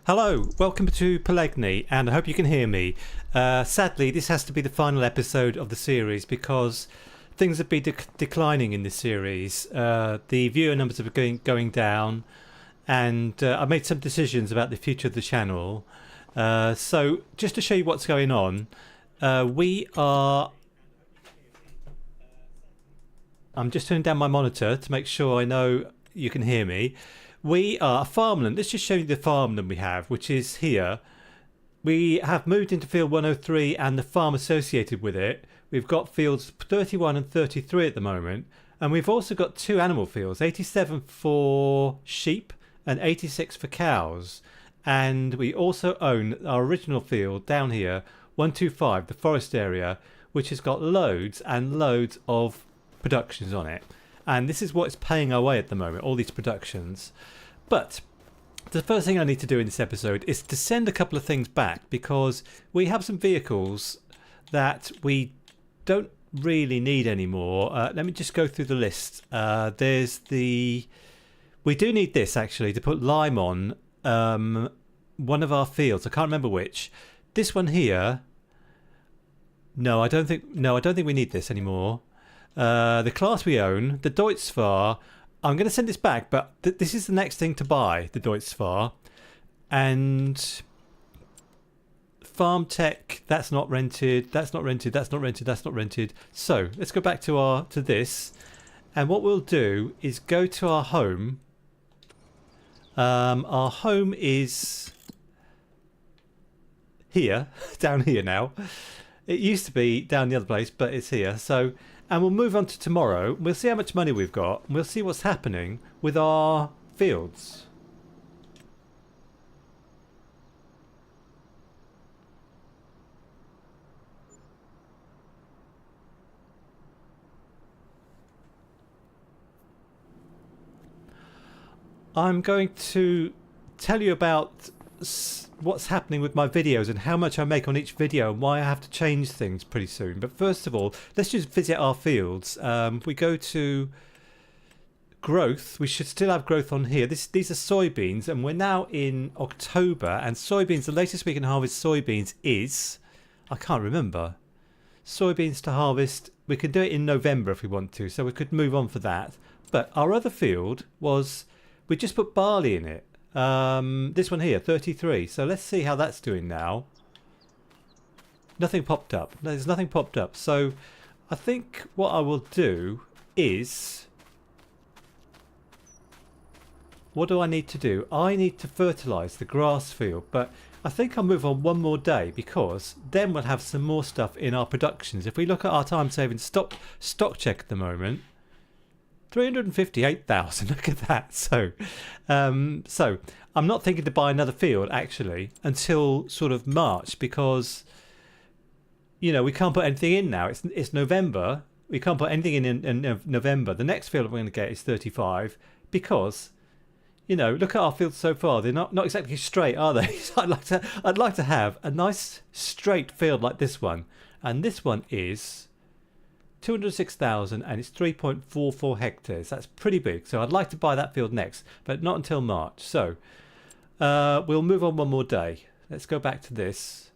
Hello, welcome to Pallegney, and I hope you can hear me. Sadly, this has to be the final episode of the series because things have been declining in this series. The viewer numbers have been going down, and I made some decisions about the future of the channel. So, just to show you what's going on, I'm just turning down my monitor to make sure I know you can hear me. We are a farmland. Let's just show you the farmland we have, which is here. We have moved into field 103 and the farm associated with it. We've got fields 31 and 33 at the moment. And we've also got two animal fields, 87 for sheep and 86 for cows. And we also own our original field down here, 125, the forest area, which has got loads and loads of productions on it. And this is what's paying our way at the moment, all these productions. But the first thing I need to do in this episode is to send a couple of things back, because we have some vehicles that we don't really need anymore. Let me just go through the list. We do need this actually to put lime on one of our fields. I can't remember which. This one here. No, I don't think we need this anymore. The class we own, the Deutz-Fahr, I'm going to send this back, but this is the next thing to buy, the Deutz-Fahr. And Farm Tech, that's not rented, that's not rented, that's not rented, that's not rented. So let's go back to this. And what we'll do is go to our home. Our home is here, down here now. It used to be down the other place, but it's here. So, and we'll move on to tomorrow. We'll see how much money we've got. And we'll see what's happening with our fields. I'm going to tell you about what's happening with my videos and how much I make on each video and why I have to change things pretty soon. But first of all, let's just visit our fields. We go to growth. We should still have growth on here. These are soybeans, and we're now in October, and soybeans, the latest we can harvest soybeans is, I can't remember. Soybeans to harvest, we can do it in November if we want to, so we could move on for that. But our other field was, we just put barley in it. This one here, 33. So let's see how that's doing now. Nothing popped up. There's nothing popped up. So I think what I will do is, what do I need to do? I need to fertilise the grass field, but I think I'll move on one more day, because then we'll have some more stuff in our productions. If we look at our time saving stock check at the moment, 358,000. Look at that. So I'm not thinking to buy another field actually until sort of March, because we can't put anything in now. It's November. We can't put anything in November. The next field we're going to get is 35, because look at our fields so far. They're not exactly straight, are they? So I'd like to have a nice straight field like this one, and this one is 206,000 and it's 3.44 hectares. That's pretty big. So I'd like to buy that field next, but not until March. So we'll move on one more day. Let's go back to this.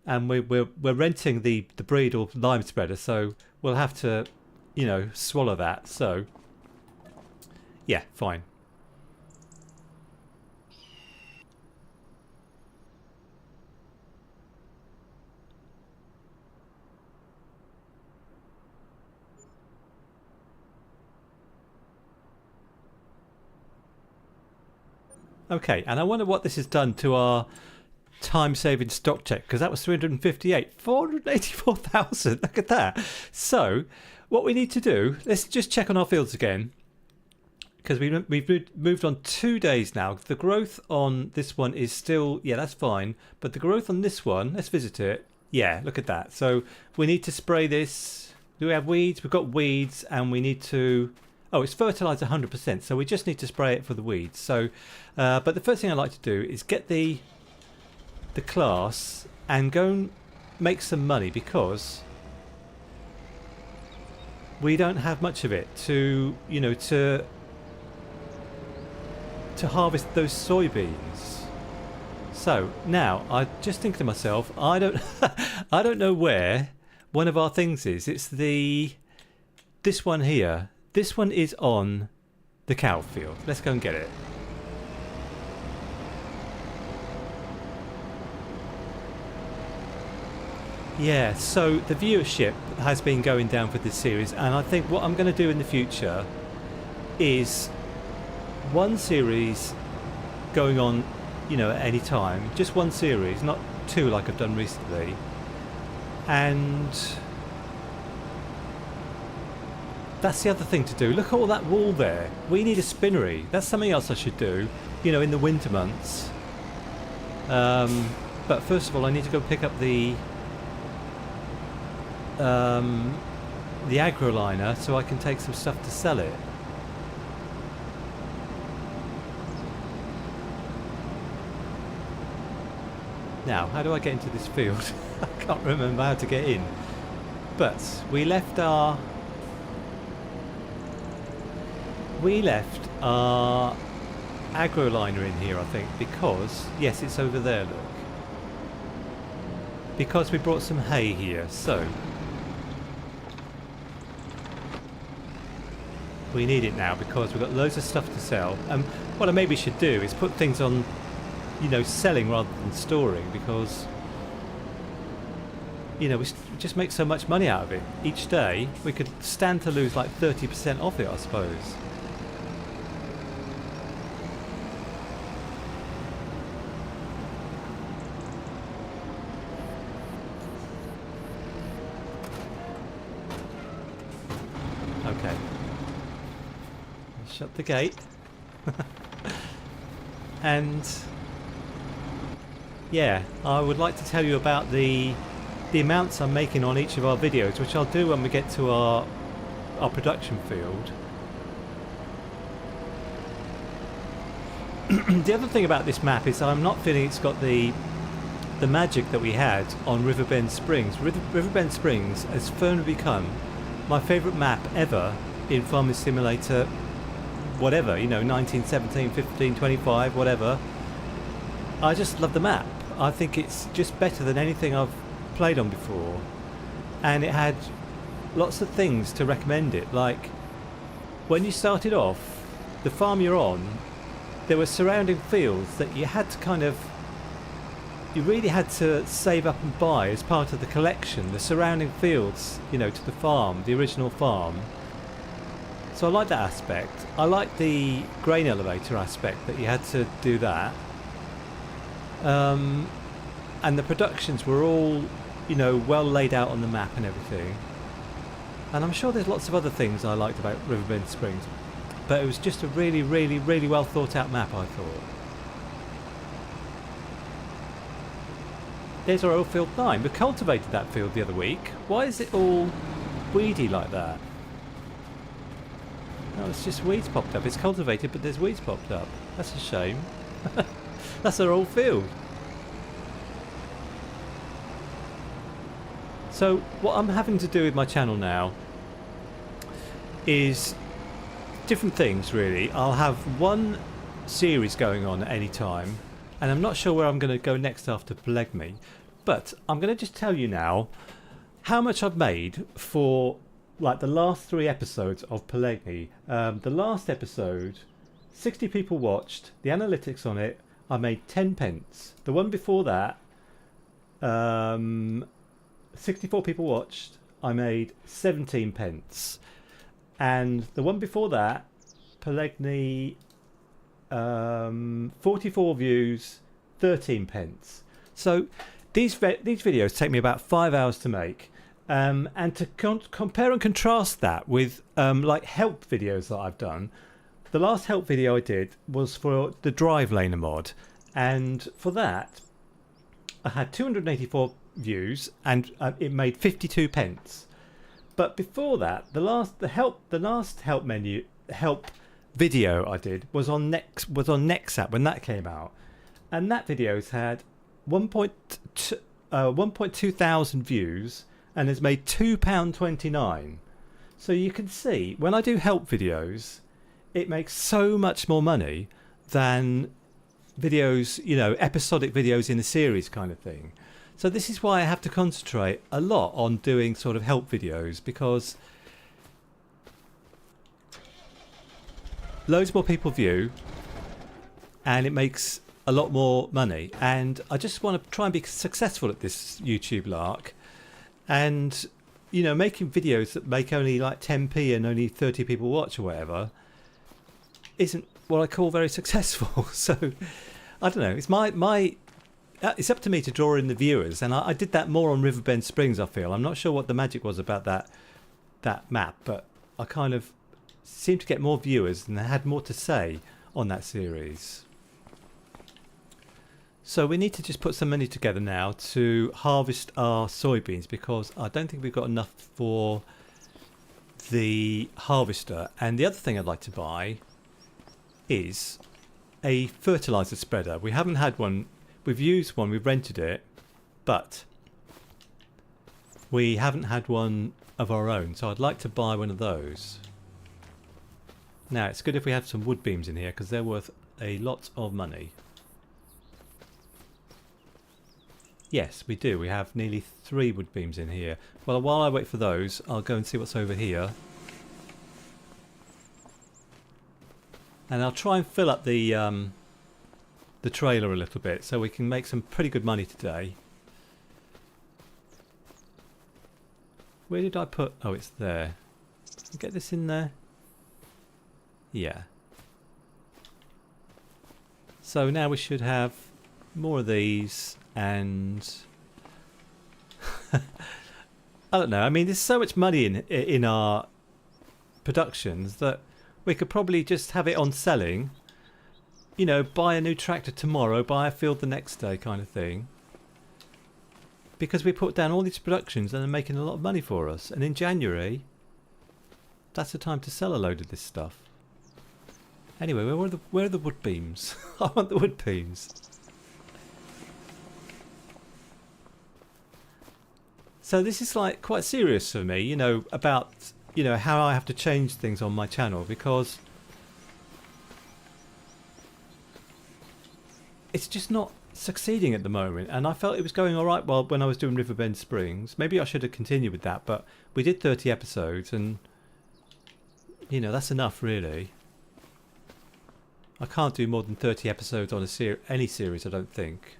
And we're renting the breed or lime spreader, so we'll have to, swallow that. So yeah, fine. Okay, and I wonder what this has done to our time-saving stock check, because that was 358. 484,000, look at that. So, what we need to do, let's just check on our fields again, because we've moved on 2 days now. The growth on this one is still, yeah, that's fine, but the growth on this one, let's visit it. Yeah, look at that. So, we need to spray this. Do we have weeds? We've got weeds, and we need to... Oh, it's fertilised 100%, so we just need to spray it for the weeds. So, but the first thing I like to do is get the class and go and make some money, because we don't have much of it to harvest those soybeans. So now I just think to myself, I don't I don't know where one of our things is. It's this one here. This one is on the cow field. Let's go and get it. Yeah, so the viewership has been going down for this series, and I think what I'm going to do in the future is one series going on, you know, at any time. Just one series, not two like I've done recently. And that's the other thing to do. Look at all that wool there. We need a spinnery. That's something else I should do, you know, in the winter months. But first of all, I need to go pick up the agroliner so I can take some stuff to sell it. Now, how do I get into this field? I can't remember how to get in. But we left our agroliner in here, I think, because yes, it's over there, look. Because we brought some hay here, so we need it now because we've got loads of stuff to sell. What I maybe should do is put things on, you know, selling rather than storing, because, you know, we just make so much money out of it each day. We could stand to lose like 30% off it, I suppose. Okay. Shut the gate. And yeah, I would like to tell you about the amounts I'm making on each of our videos, which I'll do when we get to our production field. The other thing about this map is I'm not feeling it's got the magic that we had on Riverbend Springs. Riverbend Springs has firmly become my favourite map ever in Farming Simulator, whatever, you know, 19, 17, 15, 25, whatever. I just love the map. I think it's just better than anything I've played on before. And it had lots of things to recommend it. Like, when you started off, the farm you're on, there were surrounding fields that you had to kind of, you really had to save up and buy as part of the collection, the surrounding fields, you know, to the farm, the original farm. So I like that aspect. I like the grain elevator aspect, that you had to do that. And the productions were all, you know, well laid out on the map and everything. And I'm sure there's lots of other things I liked about Riverbend Springs, but it was just a really, really, really well thought out map, I thought. There's our old field 9. We cultivated that field the other week. Why is it all weedy like that? Oh, it's just weeds popped up. It's cultivated, but there's weeds popped up. That's a shame. That's our old field. So what I'm having to do with my channel now is different things, really. I'll have one series going on at any time, and I'm not sure where I'm going to go next after Pallegney, but I'm going to just tell you now how much I've made for like the last 3 episodes of Pallegney. The last episode, 60 people watched. The analytics on it, I made 10 pence. The one before that, 64 people watched. I made 17 pence. And the one before that, Pallegney, 44 views, 13 pence. So these videos take me about 5 hours to make. And to compare and contrast that with like help videos that I've done, the last help video I did was for the drive laner mod, and for that I had 284 views and it made 52 pence. But before that, the last help video I did was on Nexat when that came out, and that video's had 1.2 thousand views and has made £2.29. So you can see when I do help videos, it makes so much more money than videos, you know, episodic videos in a series kind of thing. So this is why I have to concentrate a lot on doing sort of help videos, because loads more people view and it makes a lot more money, and I just want to try and be successful at this YouTube lark. And you know, making videos that make only like 10p and only 30 people watch or whatever isn't what I call very successful. So I don't know, it's my it's up to me to draw in the viewers, and I did that more on Riverbend Springs. I feel I'm not sure what the magic was about that map, but I kind of seemed to get more viewers and I had more to say on that series. So we need to just put some money together now to harvest our soybeans, because I don't think we've got enough for the harvester. And the other thing I'd like to buy is a fertilizer spreader. We haven't had one. We've used one, we've rented it, but we haven't had one of our own, so I'd like to buy one of those. Now it's good if we have some wood beams in here, because they're worth a lot of money. Yes, we do. We have nearly 3 wood beams in here. Well, while I wait for those, I'll go and see what's over here. And I'll try and fill up the trailer a little bit so we can make some pretty good money today. Where did I put... Oh, it's there. Get this in there. Yeah. So now we should have more of these, and I don't know. I mean, there's so much money in our productions that we could probably just have it on selling. You know, buy a new tractor tomorrow, buy a field the next day kind of thing. Because we put down all these productions and they're making a lot of money for us. And in January, that's the time to sell a load of this stuff. Anyway, where are the wood beams? I want the wood beams. So this is like quite serious for me, you know, about, you know, how I have to change things on my channel, because it's just not succeeding at the moment. And I felt it was going all right when I was doing Riverbend Springs. Maybe I should have continued with that, but we did 30 episodes and, you know, that's enough really. I can't do more than 30 episodes on any series, I don't think.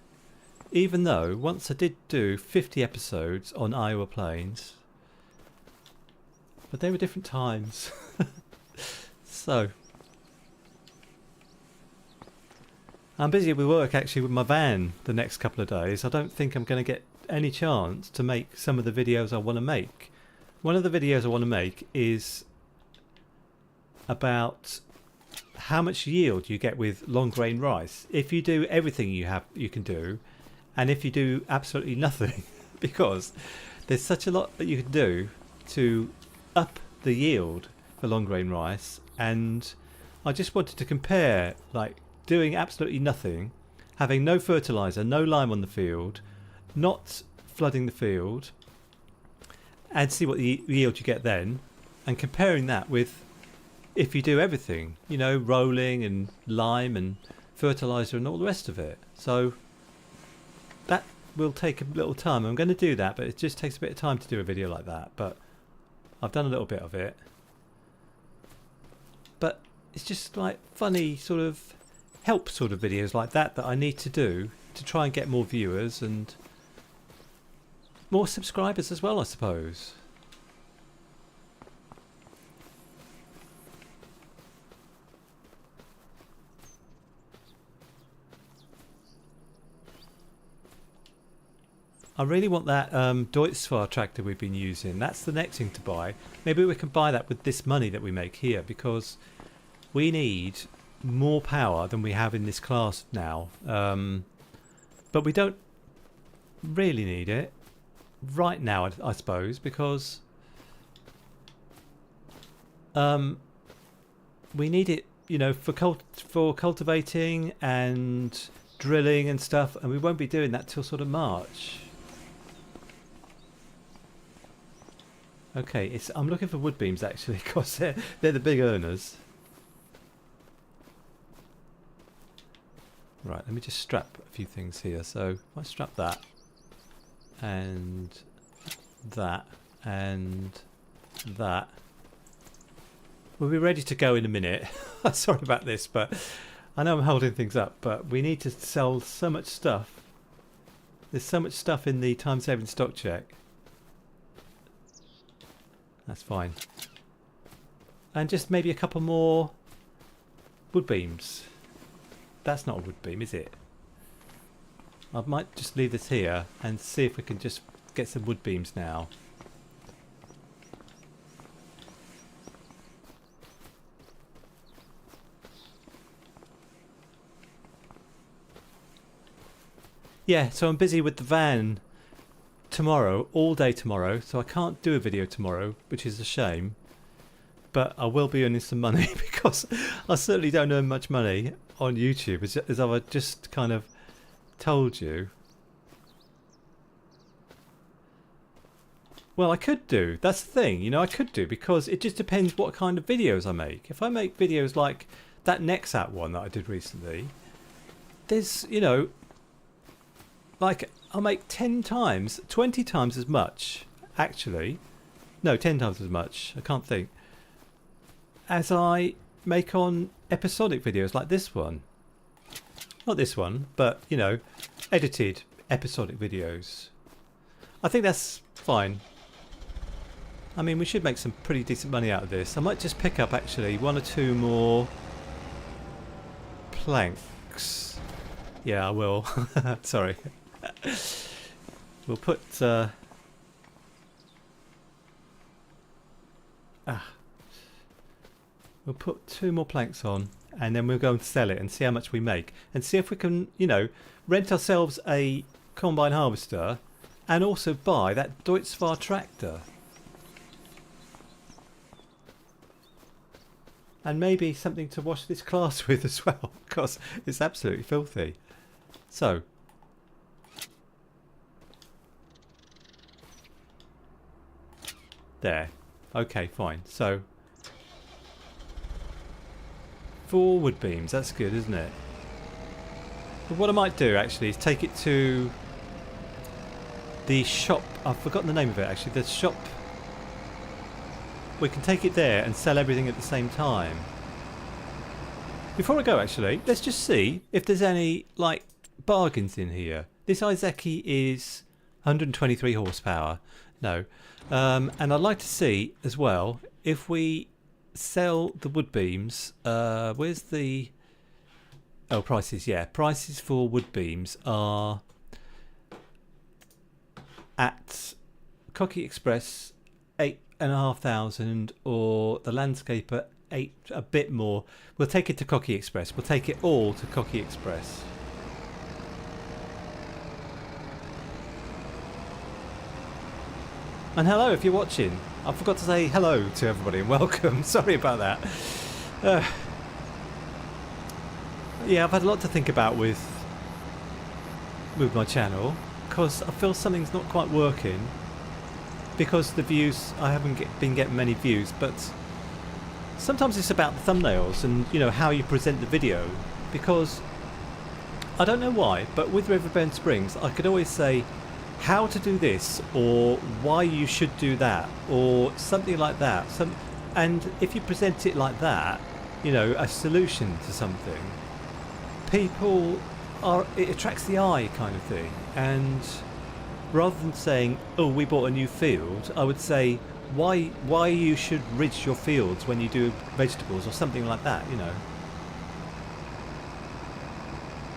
Even though once I did do 50 episodes on Iowa Plains, but they were different times. So I'm busy with work actually with my van the next couple of days. I don't think I'm going to get any chance to make some of the videos I want to make. One of the videos I want to make is about how much yield you get with long grain rice if you do everything you can do, and if you do absolutely nothing, because there's such a lot that you can do to up the yield for long grain rice. And I just wanted to compare, like, doing absolutely nothing, having no fertilizer, no lime on the field, not flooding the field, and see what the yield you get then, and comparing that with if you do everything, you know, rolling and lime and fertilizer and all the rest of it. So that will take a little time. I'm going to do that, but it just takes a bit of time to do a video like that. But I've done a little bit of it. But it's just like funny sort of help sort of videos like that I need to do to try and get more viewers and more subscribers as well, I suppose. I really want that Deutz tractor we've been using. That's the next thing to buy. Maybe we can buy that with this money that we make here, because we need more power than we have in this class now. But we don't really need it right now, I suppose, because we need it, you know, for cultivating and drilling and stuff, and we won't be doing that till sort of March. Okay, I'm looking for wood beams actually, because they're the big earners. Right, let me just strap a few things here. So if I strap that and that and that, we'll be ready to go in a minute. Sorry about this, but I know I'm holding things up, but we need to sell so much stuff. There's so much stuff in the time saving stock check. That's fine. And just maybe a couple more wood beams. That's not a wood beam, is it? I might just leave this here and see if we can just get some wood beams now. Yeah, so I'm busy with the van tomorrow, all day tomorrow, so I can't do a video tomorrow, which is a shame. But I will be earning some money because I certainly don't earn much money on YouTube, as I've just kind of told you. Well, I could do. That's the thing, you know, I could do, because it just depends what kind of videos I make. If I make videos like that Nexat one that I did recently, there's, you know, like I'll make 10 times, 20 times as much, actually. No, 10 times as much, I can't think, as I make on episodic videos like this one. Not this one, but, you know, edited episodic videos. I think that's fine. I mean, we should make some pretty decent money out of this. I might just pick up, actually, 1 or 2 more planks. Yeah, I will. Sorry. We'll put... We'll put 2 more planks on, and then we'll go and sell it and see how much we make, and see if we can, you know, rent ourselves a combine harvester and also buy that Deutz tractor. And maybe something to wash this class with as well, because it's absolutely filthy. So, there. Okay, fine. So, 4 wood beams. That's good, isn't it? But what I might do actually is take it to the shop. I've forgotten the name of it actually. The shop. We can take it there and sell everything at the same time. Before I go, actually, let's just see if there's any like bargains in here. This Izeki is 123 horsepower. No. And I'd like to see as well if we sell the wood beams. Where's the... Oh, prices, yeah. Prices for wood beams are at Cocky Express 8,500, or the Landscaper 8, a bit more. We'll take it to Cocky Express. We'll take it all to Cocky Express. And hello if you're watching. I forgot to say hello to everybody and welcome. Sorry about that. Yeah, I've had a lot to think about with my channel, because I feel something's not quite working. Because the views, I haven't been getting many views, but sometimes it's about the thumbnails and, you know, how you present the video. Because I don't know why, but with Riverbend Springs, I could always say how to do this, or why you should do that, or something like that. And if you present it like that, you know, a solution to something, people are, it attracts the eye kind of thing. And rather than saying, oh, we bought a new field, I would say why you should ridge your fields when you do vegetables, or something like that, you know.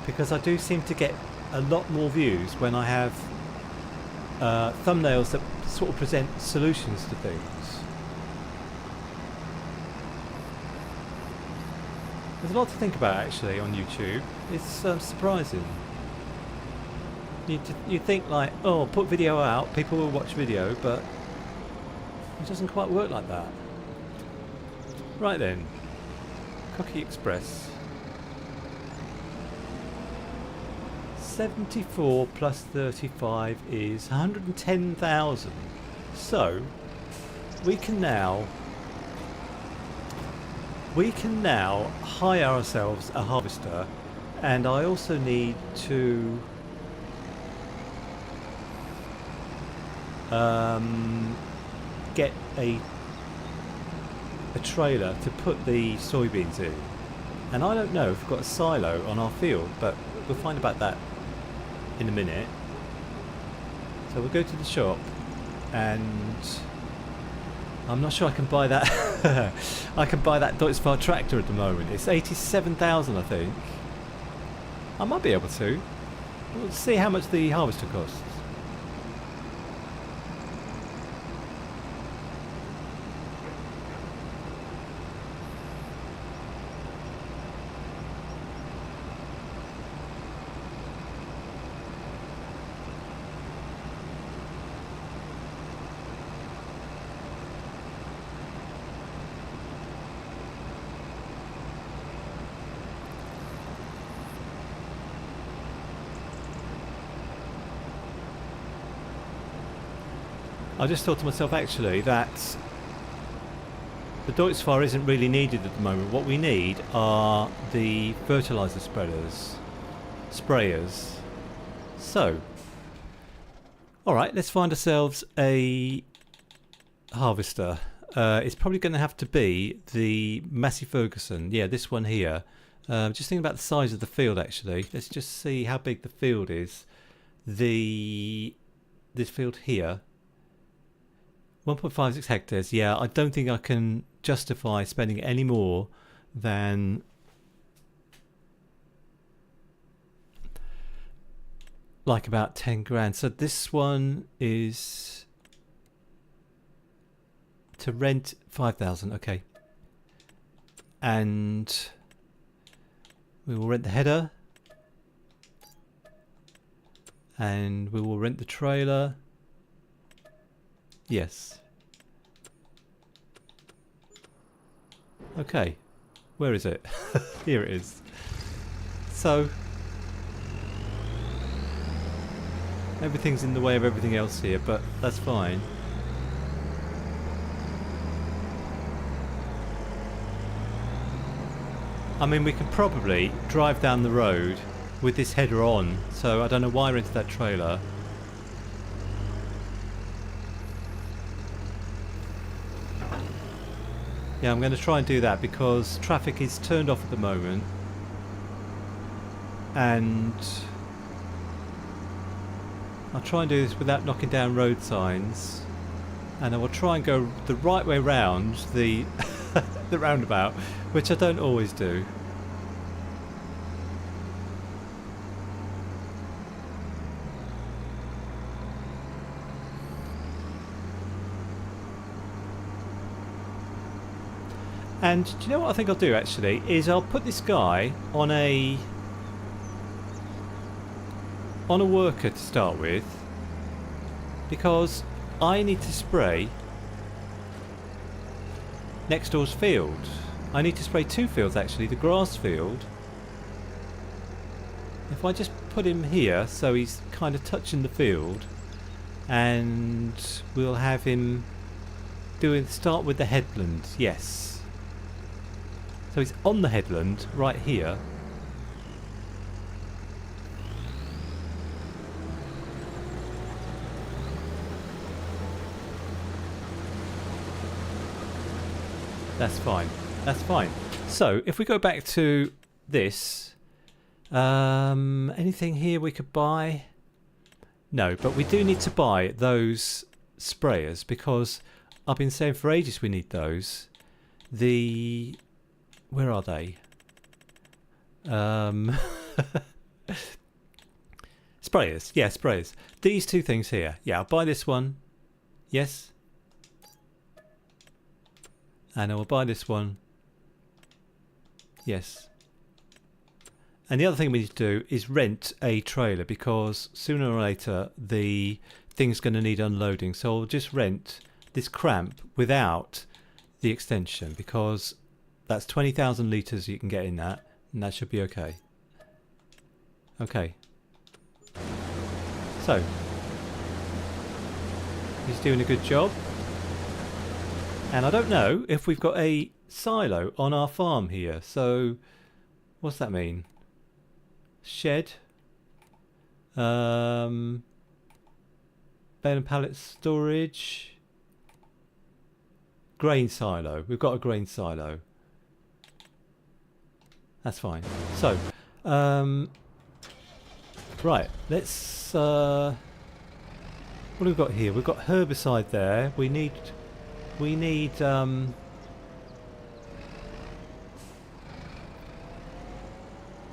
Because I do seem to get a lot more views when I have thumbnails that sort of present solutions to things. There's a lot to think about actually on YouTube. It's surprising. You think like, oh, put video out, people will watch video, but it doesn't quite work like that. Right then, Cocky Express. 74 plus 35 is 110,000. So we can now hire ourselves a harvester And I also need to get a trailer to put the soybeans in. And I don't know if we've got a silo on our field, but we'll find about that in a minute. So we'll go to the shop, and I'm not sure I can buy that. I can buy that Deutz tractor at the moment. It's 87,000, I think. I might be able to. We'll see how much the harvester costs. I just thought to myself actually that the Deutz isn't really needed at the moment. What we need are the fertiliser sprayers. So, alright, let's find ourselves a harvester. It's probably going to have to be the Massey Ferguson. Yeah, this one here. Just thinking about the size of the field actually. Let's just see how big the field is. This field here. 1.56 hectares. Yeah, I don't think I can justify spending any more than like about 10 grand. So this one is to rent 5,000. Okay. And we will rent the header. And we will rent the trailer. Yes. Okay. Where is it? Here it is. So everything's in the way of everything else here, but that's fine. I mean, we can probably drive down the road with this header on, so I don't know why I rented that trailer. Yeah, I'm going to try and do that because traffic is turned off at the moment, and I'll try and do this without knocking down road signs, and I will try and go the right way round the the roundabout, which I don't always do. And do you know what I think I'll do actually is I'll put this guy on a worker to start with, because I need to spray next door's field. I need to spray two fields actually, the grass field. If I just put him here so he's kind of touching the field, and we'll have him start with the headland. Yes. So he's on the headland right here. That's fine. That's fine. So if we go back to this, anything here we could buy? No, but we do need to buy those sprayers because I've been saying for ages we need those. Where are they? Sprayers. Yeah, sprayers. These two things here. Yeah, I'll buy this one. Yes. And I will buy this one. Yes. And the other thing we need to do is rent a trailer, because sooner or later the thing's going to need unloading. So I'll just rent this cramp without the extension, because that's 20,000 litres you can get in that, and that should be okay. Okay. So, he's doing a good job. And I don't know if we've got a silo on our farm here, so what's that mean? Shed. Bale and pallet storage. Grain silo. We've got a grain silo. That's fine. So, right. Let's. What have we got here? We've got herbicide there. We need.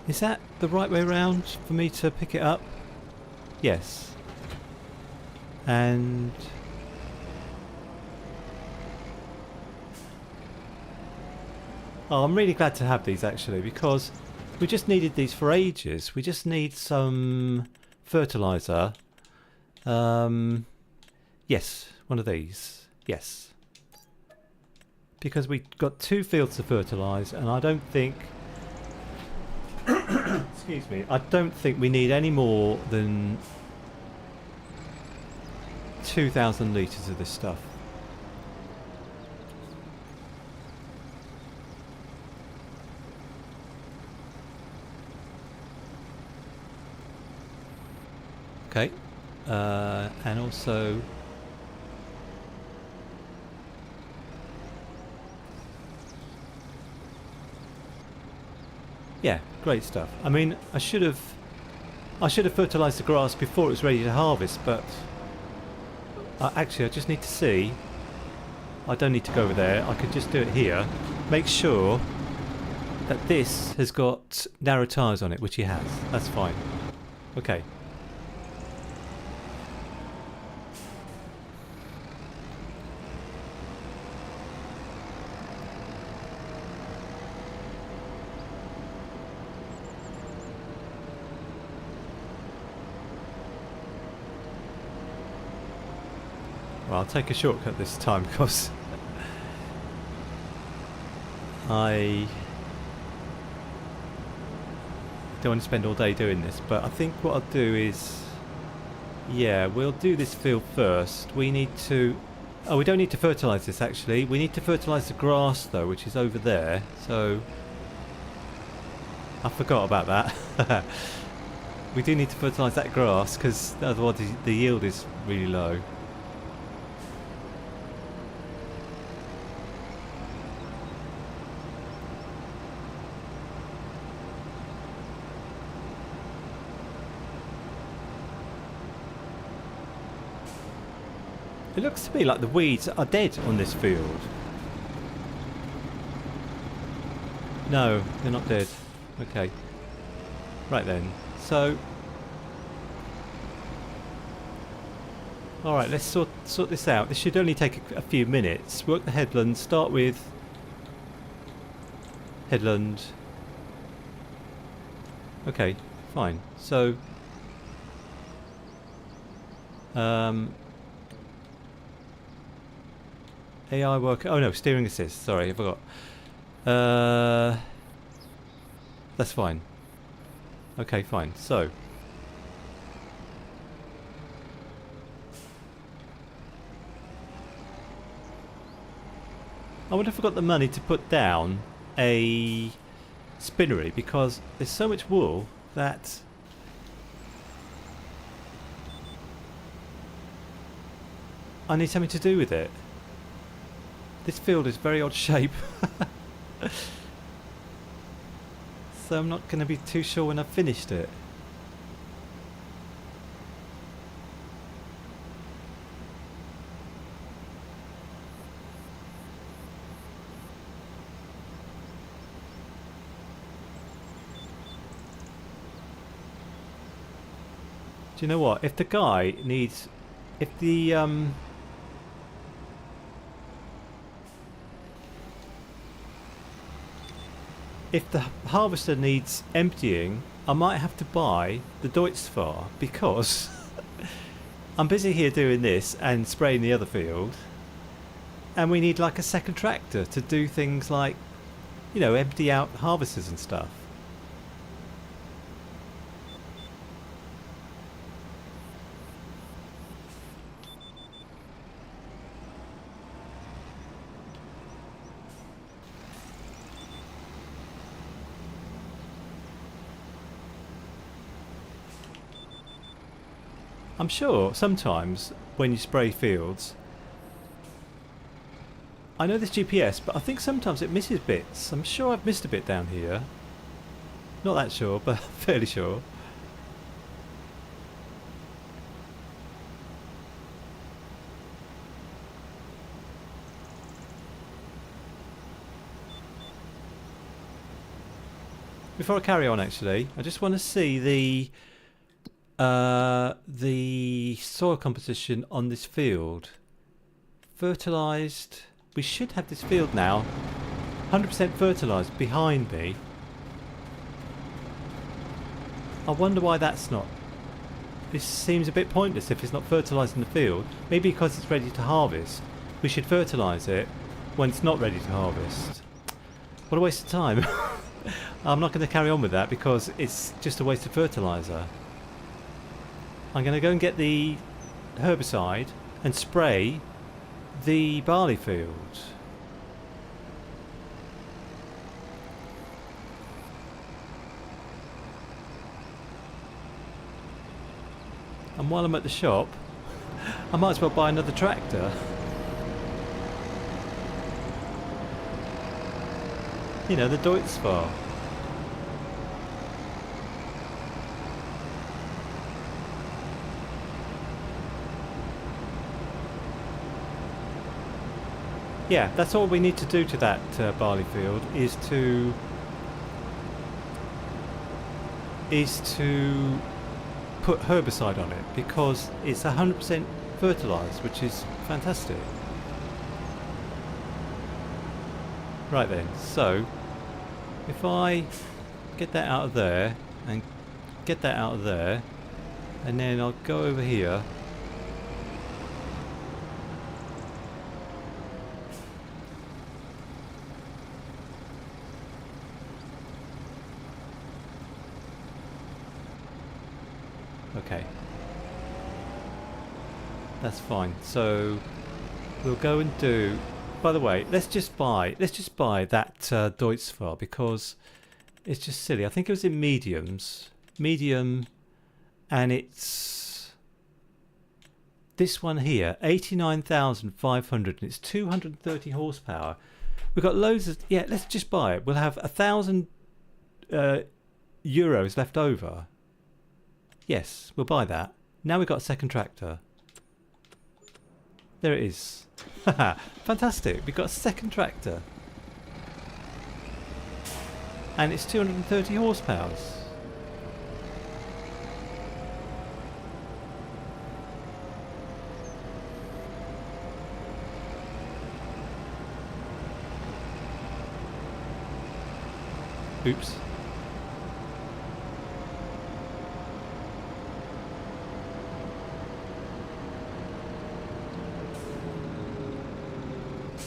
Is that the right way around for me to pick it up? Yes. And oh, I'm really glad to have these actually, because we just needed these for ages. We just need some fertilizer. Yes, one of these. Yes. Because we got 2 fields to fertilise, and I don't think excuse me, I don't think we need any more than 2,000 litres of this stuff. Okay, and also yeah, great stuff. I mean, I should have fertilised the grass before it was ready to harvest, but actually I just need to see. I don't need to go over there. I could just do it here. Make sure that this has got narrow tyres on it, which he has. That's fine. Okay. Well, I'll take a shortcut this time because I don't want to spend all day doing this, but I think what I'll do is, yeah, we'll do this field first. We need to, oh, we don't need to fertilise this actually. We need to fertilise the grass though, which is over there. So I forgot about that. We do need to fertilise that grass because otherwise the yield is really low. It looks to me like the weeds are dead on this field. No, they're not dead. Okay. Right then. So, alright, let's sort this out. This should only take a few minutes. Work the headland. Start with headland. Okay, fine. So, AI worker. Oh no, steering assist. Sorry, I forgot. That's fine. Okay, fine. So, I wonder if I've got the money to put down a spinnery, because there's so much wool that I need something to do with it. This field is very odd shape. So I'm not going to be too sure when I've finished it. Do you know what? If the guy needs... If the... If the harvester needs emptying, I might have to buy the Deutz-Fahr, because I'm busy here doing this and spraying the other field, and we need like a second tractor to do things like, you know, empty out harvesters and stuff. I'm sure sometimes when you spray fields, I know there's GPS, but I think sometimes it misses bits. I'm sure I've missed a bit down here. Not that sure, but fairly sure. Before I carry on, actually, I just want to see the soil composition on this field. Fertilised. We should have this field now 100% fertilised behind me. I wonder why that's not. This seems a bit pointless if it's not fertilised in the field. Maybe because it's ready to harvest. We should fertilise it when it's not ready to harvest. What a waste of time. I'm not going to carry on with that because it's just a waste of fertiliser. I'm going to go and get the herbicide and spray the barley field. And while I'm at the shop, I might as well buy another tractor. You know, the Deutz-Fahr. Yeah, that's all we need to do to that barley field is to put herbicide on it because it's 100% fertilised, which is fantastic. Right then, so if I get that out of there and get that out of there, and then I'll go over here. Okay, that's fine. So we'll go and do. By the way, let's just buy that Deutz-Fahr because it's just silly. I think it was in medium, and it's this one here, 89,500, and it's 230 horsepower. We've got loads of. Yeah, let's just buy it. We'll have 1,000 euros left over. Yes, we'll buy that. Now we've got a second tractor. There it is. Haha, fantastic. We've got a second tractor. And it's 230 horsepower. Oops.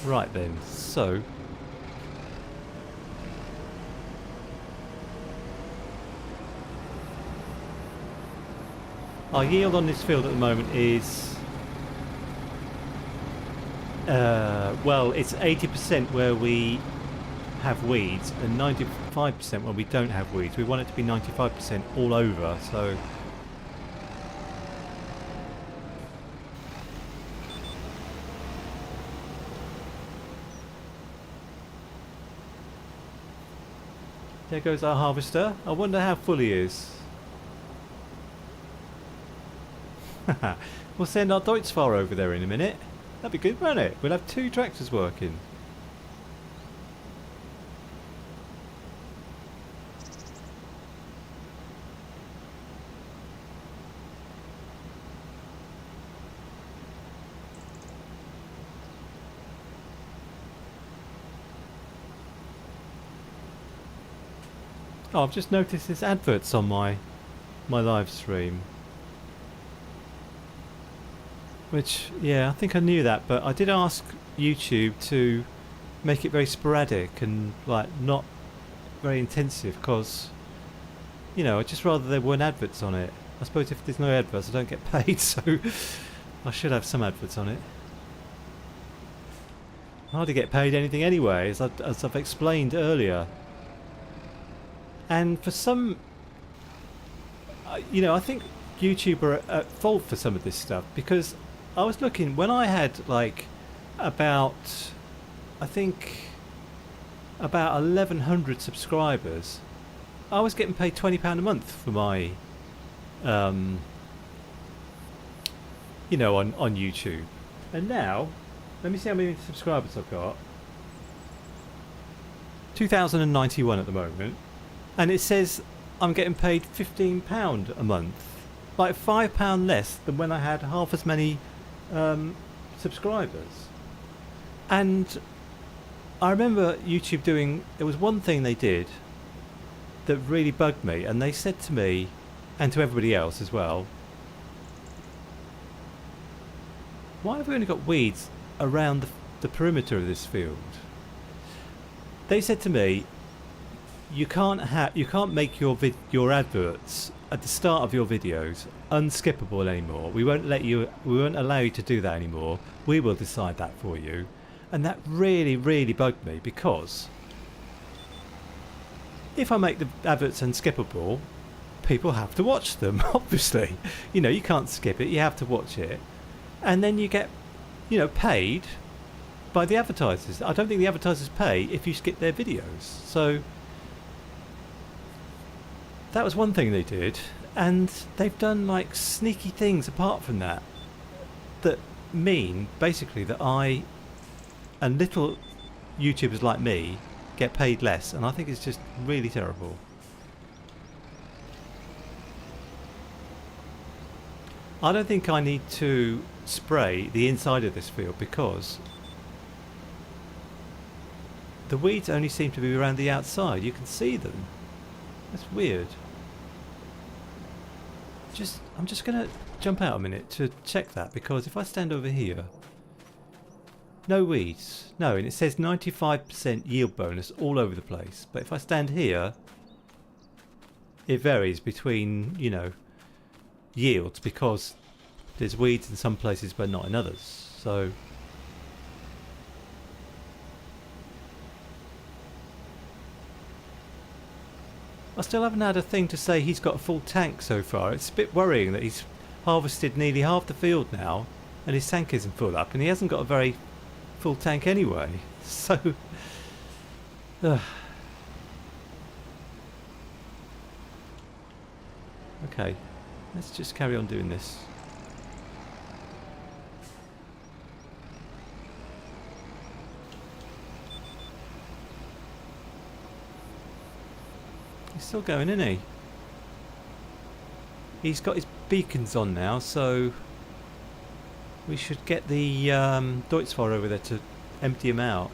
Right then, so our yield on this field at the moment is well, it's 80% where we have weeds and 95% when we don't have weeds. We want it to be 95% all over, so there goes our harvester. I wonder how full he is. We'll send our Deutz-Fahr over there in a minute. That'd be good, won't it? We'll have two tractors working. Oh, I've just noticed there's adverts on my live stream. Which, yeah, I think I knew that, but I did ask YouTube to make it very sporadic and like not very intensive because, you know, I'd just rather there weren't adverts on it. I suppose if there's no adverts I don't get paid, so I should have some adverts on it. I hardly get paid anything anyway, as I've explained earlier. And for some, you know, I think YouTube are at fault for some of this stuff, because I was looking when I had like about, I think about 1,100 subscribers. I was getting paid £20 a month for my, you know, on YouTube. And now, let me see how many subscribers I've got. 2,091 at the moment, and it says I'm getting paid £15 a month, like £5 less than when I had half as many subscribers. And I remember YouTube doing, there was one thing they did that really bugged me, and they said to me and to everybody else as well, why have we only got weeds around the perimeter of this field? They said to me, you can't make your adverts at the start of your videos unskippable anymore. We won't allow you to do that anymore. We will decide that for you. And that really, really bugged me, because if I make the adverts unskippable, people have to watch them, obviously. You know, you can't skip it, you have to watch it. And then you get, you know, paid by the advertisers. I don't think the advertisers pay if you skip their videos. So that was one thing they did, and they've done like sneaky things apart from that that mean basically that I and little YouTubers like me get paid less, and I think it's just really terrible. I don't think I need to spray the inside of this field, because the weeds only seem to be around the outside. You can see them. That's weird. I'm just going to jump out a minute to check that, because if I stand over here, no weeds. No, and it says 95% yield bonus all over the place. But if I stand here, it varies between, you know, yields, because there's weeds in some places but not in others. So I still haven't had a thing to say he's got a full tank so far. It's a bit worrying that he's harvested nearly half the field now and his tank isn't full up, and he hasn't got a very full tank anyway. So okay, let's just carry on doing this. He's still going, isn't he? He's got his beacons on now, so we should get the Deutzfar over there to empty him out.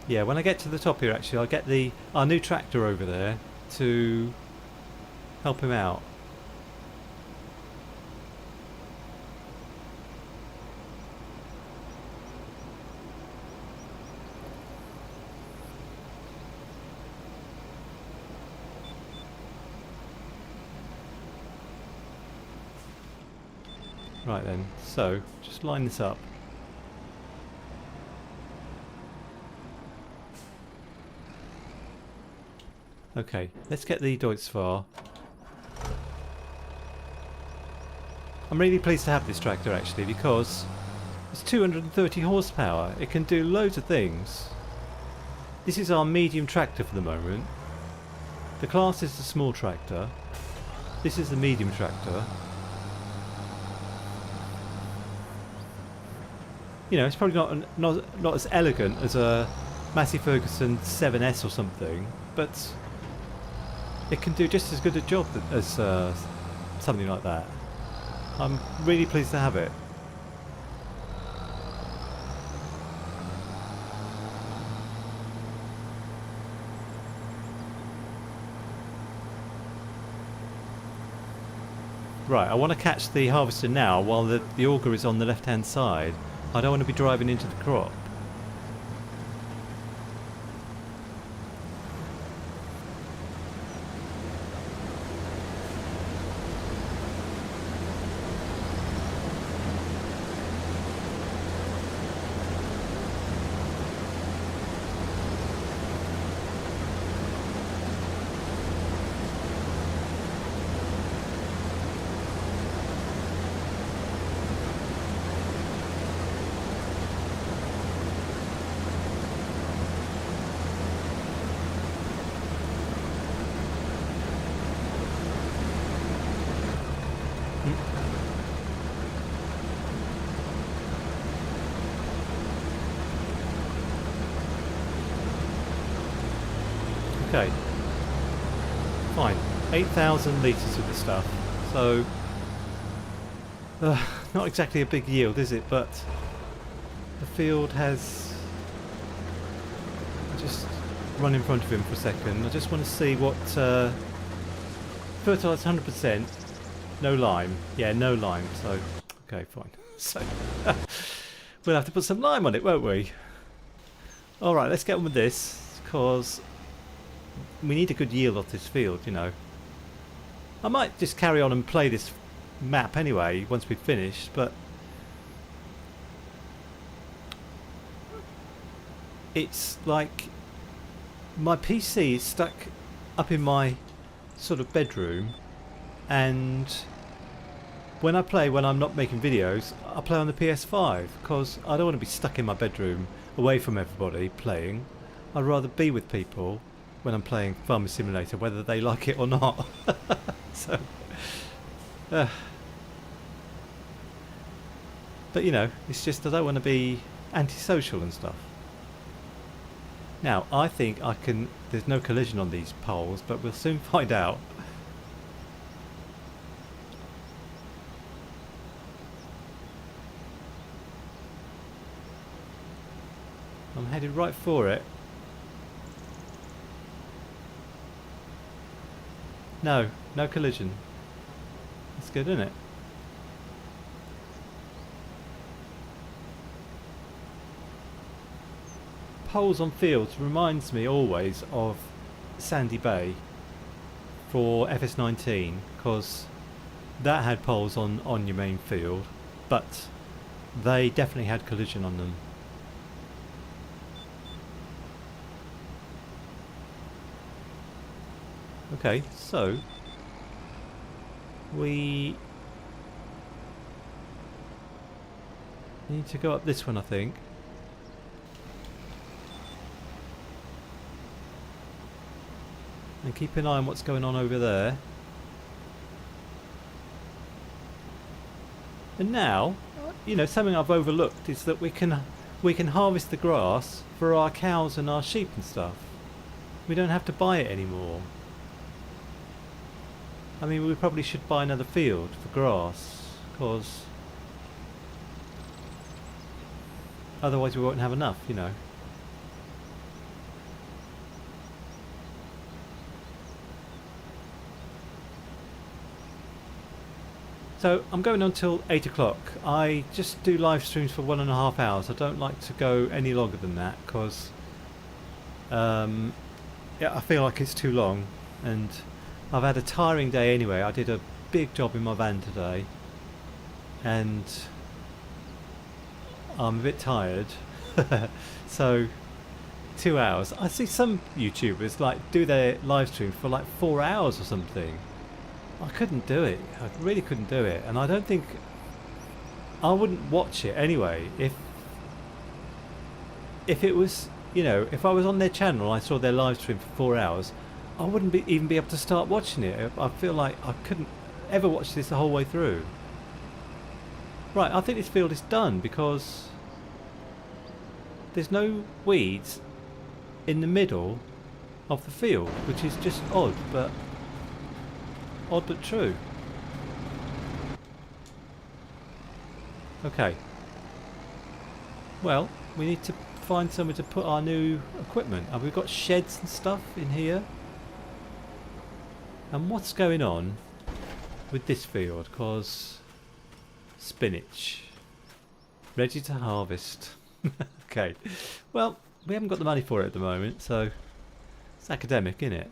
Yeah, when I get to the top here, actually, I'll get our new tractor over there to help him out. Right then, so just line this up. Okay, let's get the Deutzfar. I'm really pleased to have this tractor actually, because it's 230 horsepower. It can do loads of things. This is our medium tractor for the moment. The class is the small tractor. This is the medium tractor. You know, it's probably not as elegant as a Massey Ferguson 7S or something, but it can do just as good a job as something like that. I'm really pleased to have it. Right, I want to catch the harvester now while the auger is on the left hand side. I don't want to be driving into the crop. Okay. Fine. 8,000 litres of the stuff. So, not exactly a big yield, is it? But the field has... Just run in front of him for a second. I just want to see what... fertilised 100%. No lime. Yeah, no lime. So, okay, fine. So, we'll have to put some lime on it, won't we? Alright, let's get on with this, because we need a good yield off this field, you know. I might just carry on and play this map anyway, once we've finished, but... It's like... My PC is stuck up in my sort of bedroom, and when I play, when I'm not making videos, I play on the PS5, because I don't want to be stuck in my bedroom away from everybody playing. I'd rather be with people when I'm playing Farming Simulator, whether they like it or not. So, but you know, it's just I don't want to be antisocial and stuff. Now, I think I can... There's no collision on these poles, but we'll soon find out. I'm headed right for it. No, no collision. That's good, isn't it? Poles on fields reminds me always of Sandy Bay for FS19, because that had poles on your main field, but they definitely had collision on them. Okay, so we need to go up this one, I think. And keep an eye on what's going on over there. And now, you know, something I've overlooked is that we can harvest the grass for our cows and our sheep and stuff. We don't have to buy it anymore. I mean, we probably should buy another field for grass, because otherwise we won't have enough, you know. So I'm going on till 8 o'clock. I just do live streams for 1.5 hours. I don't like to go any longer than that, because yeah, I feel like it's too long, and I've had a tiring day anyway. I did a big job in my van today, and I'm a bit tired. So 2 hours. I see some YouTubers like do their live stream for like 4 hours or something. I couldn't do it. I really couldn't do it, and I don't think I wouldn't watch it anyway if it was, you know, if I was on their channel and I saw their live stream for 4 hours, I wouldn't even be able to start watching it. I feel like I couldn't ever watch this the whole way through. Right, I think this field is done, because there's no weeds in the middle of the field, which is just odd but true. Okay. Well, we need to find somewhere to put our new equipment. Have we got sheds and stuff in here? And what's going on with this field? Because spinach. Ready to harvest. Okay. Well, we haven't got the money for it at the moment, so it's academic, isn't it?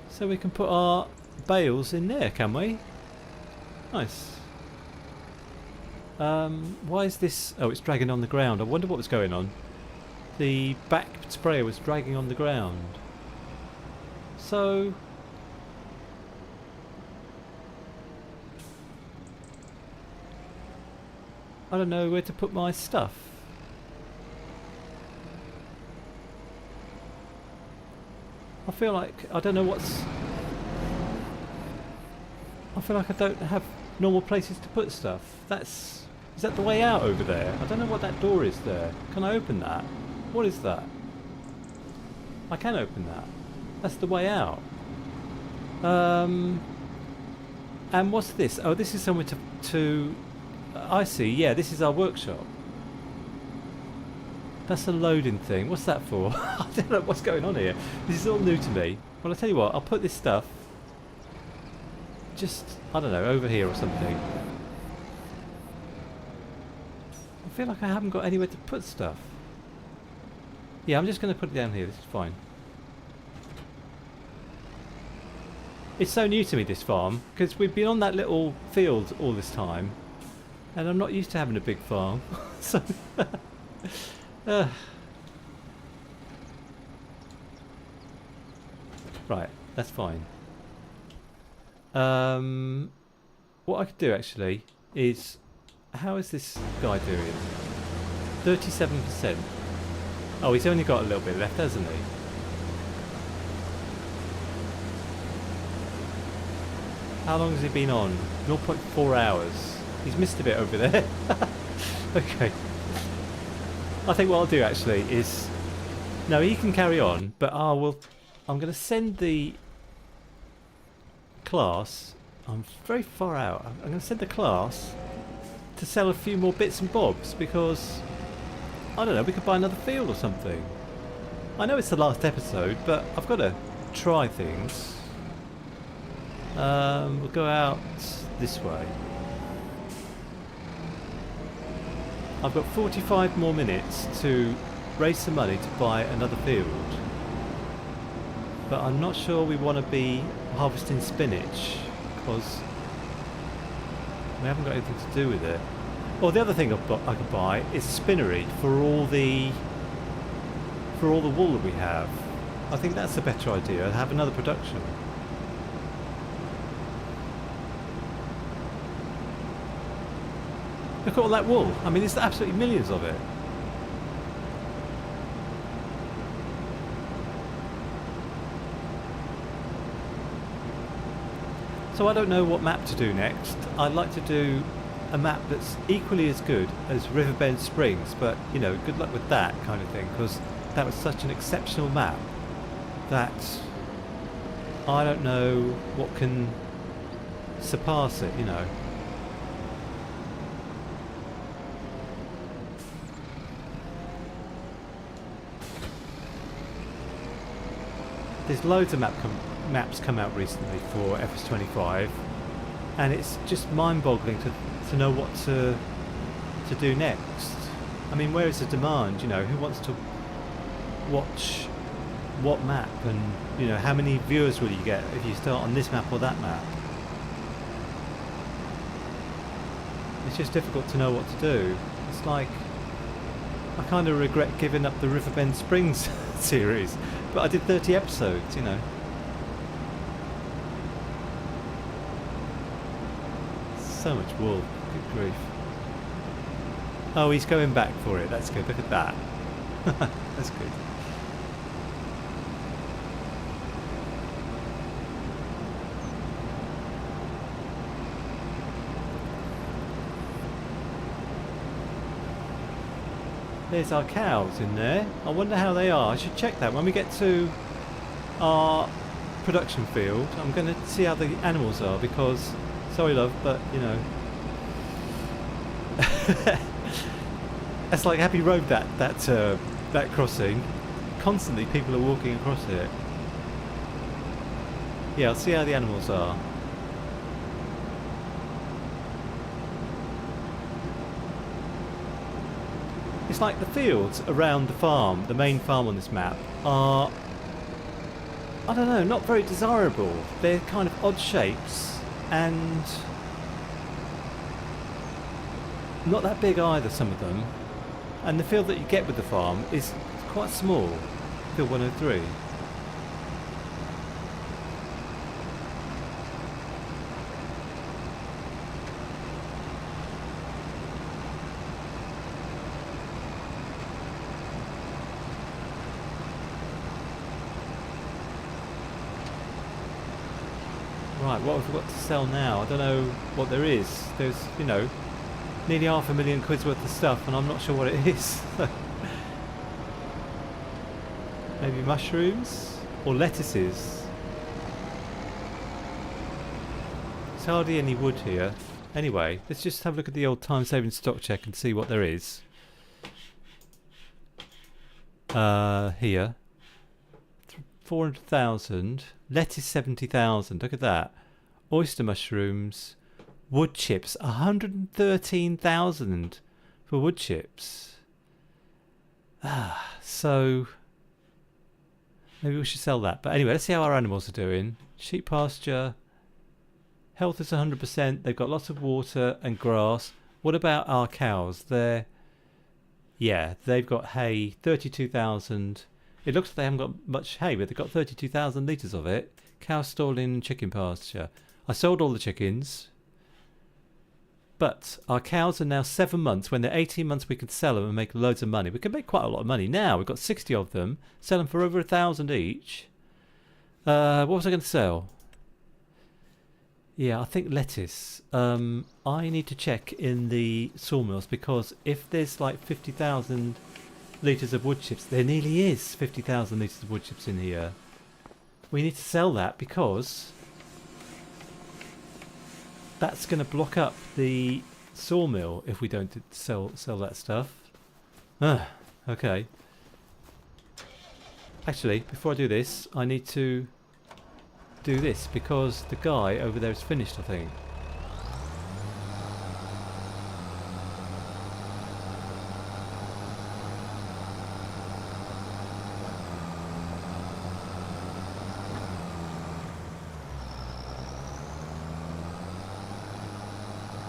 So we can put our bales in there, can we? Nice. Why is this... Oh, it's dragging on the ground. I wonder what was going on. The back sprayer was dragging on the ground. So... I don't know where to put my stuff. I feel like I don't know what's... I feel like I don't have normal places to put stuff. That's... Is that the way out over there? I don't know what that door is there. Can I open that? What is that? I can open that. That's the way out. And what's this? Oh, this is somewhere to... I see, yeah, this is our workshop. That's a loading thing. What's that for? I don't know what's going on here. This is all new to me. Well, I'll tell you what, I'll put this stuff just, I don't know, over here or something. I feel like I haven't got anywhere to put stuff. Yeah, I'm just going to put it down here. This is fine. It's so new to me, this farm, because we've been on that little field all this time, and I'm not used to having a big farm. So... Right, that's fine. What I could do actually is... How is this guy doing? 37%. Oh, he's only got a little bit left, hasn't he? How long has he been on? 0.4 hours. He's missed a bit over there. Okay. I think what I'll do actually is... No, he can carry on, but I'm going to send the class... I'm very far out. I'm going to send the class to sell a few more bits and bobs because... I don't know, we could buy another field or something. I know it's the last episode, but I've got to try things. We'll go out this way. I've got 45 more minutes to raise some money to buy another field. But I'm not sure we want to be harvesting spinach because we haven't got anything to do with it. Well, the other thing I could buy is spinnery for all the wool that we have. I think that's a better idea. Have another production. Look at all that wool. I mean, there's absolutely millions of it. So I don't know what map to do next. I'd like to do a map that's equally as good as Riverbend Springs, but, you know, good luck with that kind of thing, because that was such an exceptional map that I don't know what can surpass it, you know. There's loads of maps come out recently for FS25, and it's just mind-boggling to know what to do next. I mean, where is the demand? You know, who wants to watch what map, and you know, how many viewers will you get if you start on this map or that map? It's just difficult to know what to do. It's like I kind of regret giving up the Riverbend Springs series. But I did 30 episodes, you know. So much wool. Good grief. Oh, he's going back for it. That's good. Look at that. That's good. There's our cows in there. I wonder how they are. I should check that when we get to our production field. I'm going to see how the animals are because, sorry love, but you know, that's like Happy Road. That crossing. Constantly people are walking across it. Yeah, I'll see how the animals are. It's like the fields around the farm, the main farm on this map, are, I don't know, not very desirable. They're kind of odd shapes and not that big either, some of them. And the field that you get with the farm is quite small, field 103. Right, what have we got to sell now? I don't know what there is. There's, you know, nearly £500,000 worth of stuff, and I'm not sure what it is. Maybe mushrooms or lettuces. There's hardly any wood here. Anyway, let's just have a look at the old time-saving stock check and see what there is. Here, 400,000. Lettuce 70,000. Look at that. Oyster mushrooms. Wood chips 113,000 for wood chips. So maybe we should sell that. But anyway, let's see how our animals are doing. Sheep pasture. Health is 100%. They've got lots of water and grass. What about our cows? They've got hay, 32,000. It looks like they haven't got much hay, but they've got 32,000 litres of it. Cows stored in chicken pasture. I sold all the chickens. But our cows are now 7 months. When they're 18 months, we can sell them and make loads of money. We can make quite a lot of money now. We've got 60 of them. Sell them for over 1,000 each. What was I going to sell? Yeah, I think lettuce. I need to check in the sawmills, because if there's like 50,000 litres of wood chips, there nearly is 50,000 litres of wood chips in here. We need to sell that, because that's going to block up the sawmill if we don't sell that stuff. Okay. Actually, before I do this, I need to do this, because the guy over there is finished, I think.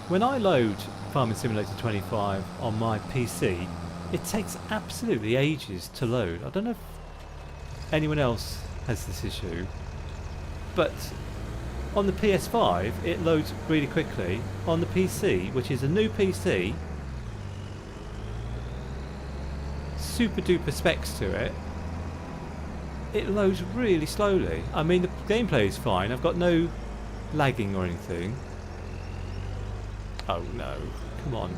When I load Farming Simulator 25 on my PC, it takes absolutely ages to load. I don't know if anyone else has this issue, but on the PS5 it loads really quickly. On the PC, which is a new PC, super duper specs to it, it loads really slowly. I mean, the gameplay is fine, I've got no lagging or anything. Oh no, come on.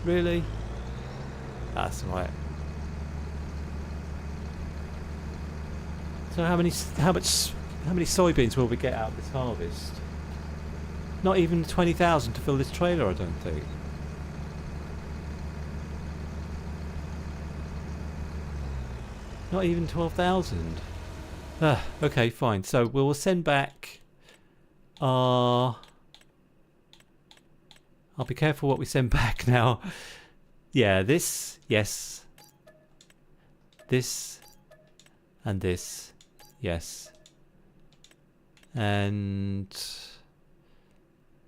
Really? That's right. So how many soybeans will we get out of this harvest? Not even 20,000 to fill this trailer, I don't think. Not even 12,000. Okay, fine. So we'll send back our... I'll be careful what we send back now. Yeah, this, yes. This and this, yes. And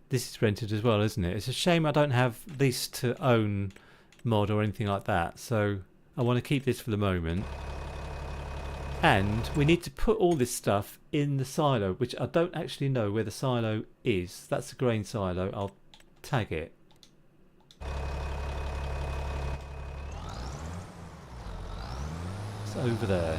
this is rented as well, isn't it? It's a shame I don't have lease to own mod or anything like that. So I want to keep this for the moment. And we need to put all this stuff in the silo, which I don't actually know where the silo is. That's the grain silo. I'll tag it. It's over there.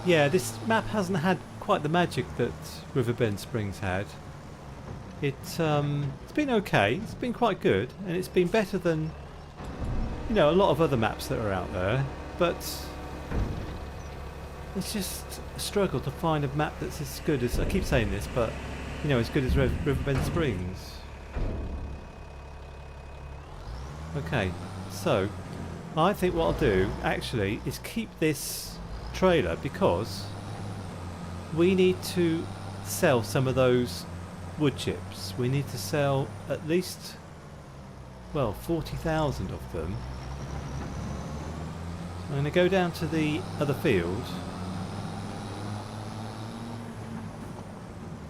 Yeah, this map hasn't had quite the magic that Riverbend Springs had. It's been okay, it's been quite good, and it's been better than, you know, a lot of other maps that are out there, but it's just a struggle to find a map that's as good as, I keep saying this, but, you know, as good as Riverbend Springs. Okay, so I think what I'll do actually is keep this trailer, because we need to sell some of those wood chips. We need to sell at least, well, 40,000 of them. I'm going to go down to the other field,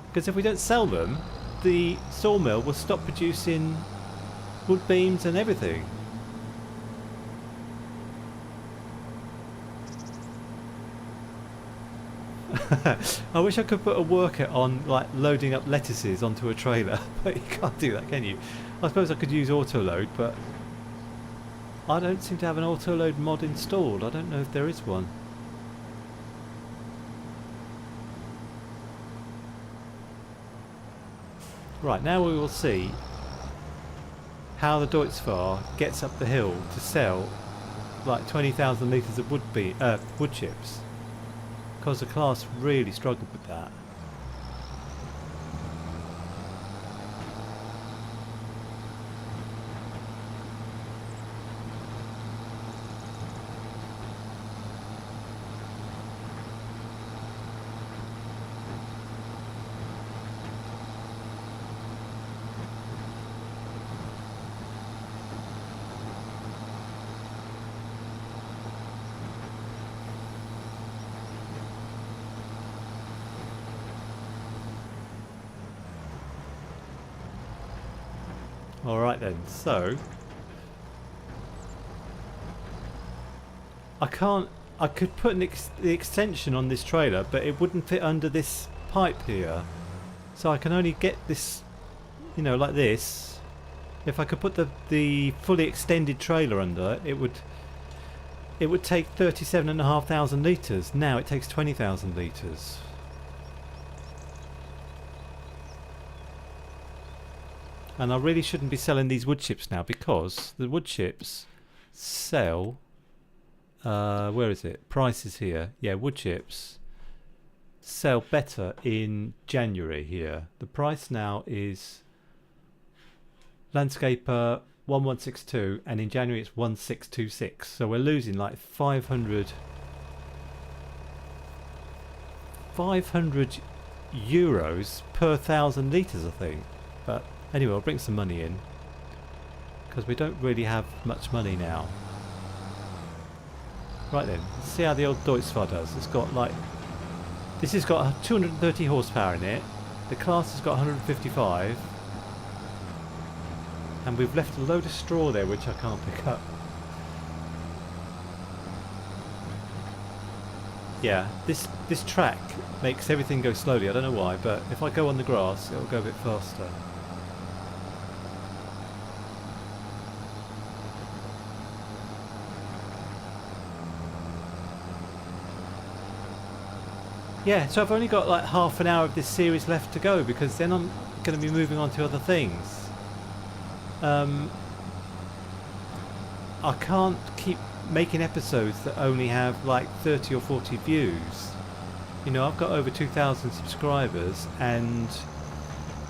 because if we don't sell them, the sawmill will stop producing wood beams and everything. I wish I could put a worker on like loading up lettuces onto a trailer, but you can't do that, can you? I suppose I could use autoload, but I don't seem to have an autoload mod installed. I don't know if there is one. Right, now we will see how the Deutz-Fahr gets up the hill to sell like 20,000 litres of wood chips, because the class really struggled with that. Alright then, so I could put the extension on this trailer, but it wouldn't fit under this pipe here. So I can only get this, you know, like this. If I could put the fully extended trailer under, it would take 37,500 litres. Now it takes 20,000 litres. And I really shouldn't be selling these wood chips now, because the wood chips sell... where is it? Prices here. Yeah, wood chips sell better in January here. The price now is Landscaper 1162, and in January it's 1626. So we're losing like 500 euros per 1,000 litres, I think. But anyway, I'll bring some money in, because we don't really have much money now. Right then, let's see how the old Deutz-Fahr does. It's got like... This has got 230 horsepower in it. The class has got 155. And we've left a load of straw there which I can't pick up. Yeah, this track makes everything go slowly. I don't know why, but if I go on the grass, it'll go a bit faster. Yeah, so I've only got like half an hour of this series left to go, because then I'm going to be moving on to other things. I can't keep making episodes that only have like 30 or 40 views. You know, I've got over 2,000 subscribers, and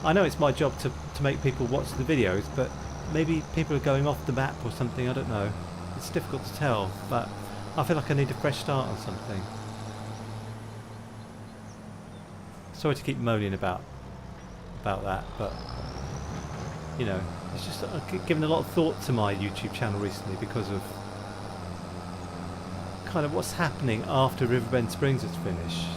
I know it's my job to make people watch the videos, but maybe people are going off the map or something, I don't know. It's difficult to tell, but I feel like I need a fresh start on something. Sorry to keep moaning about that, but you know, it's just I've given a lot of thought to my YouTube channel recently because of kind of what's happening after Riverbend Springs is finished.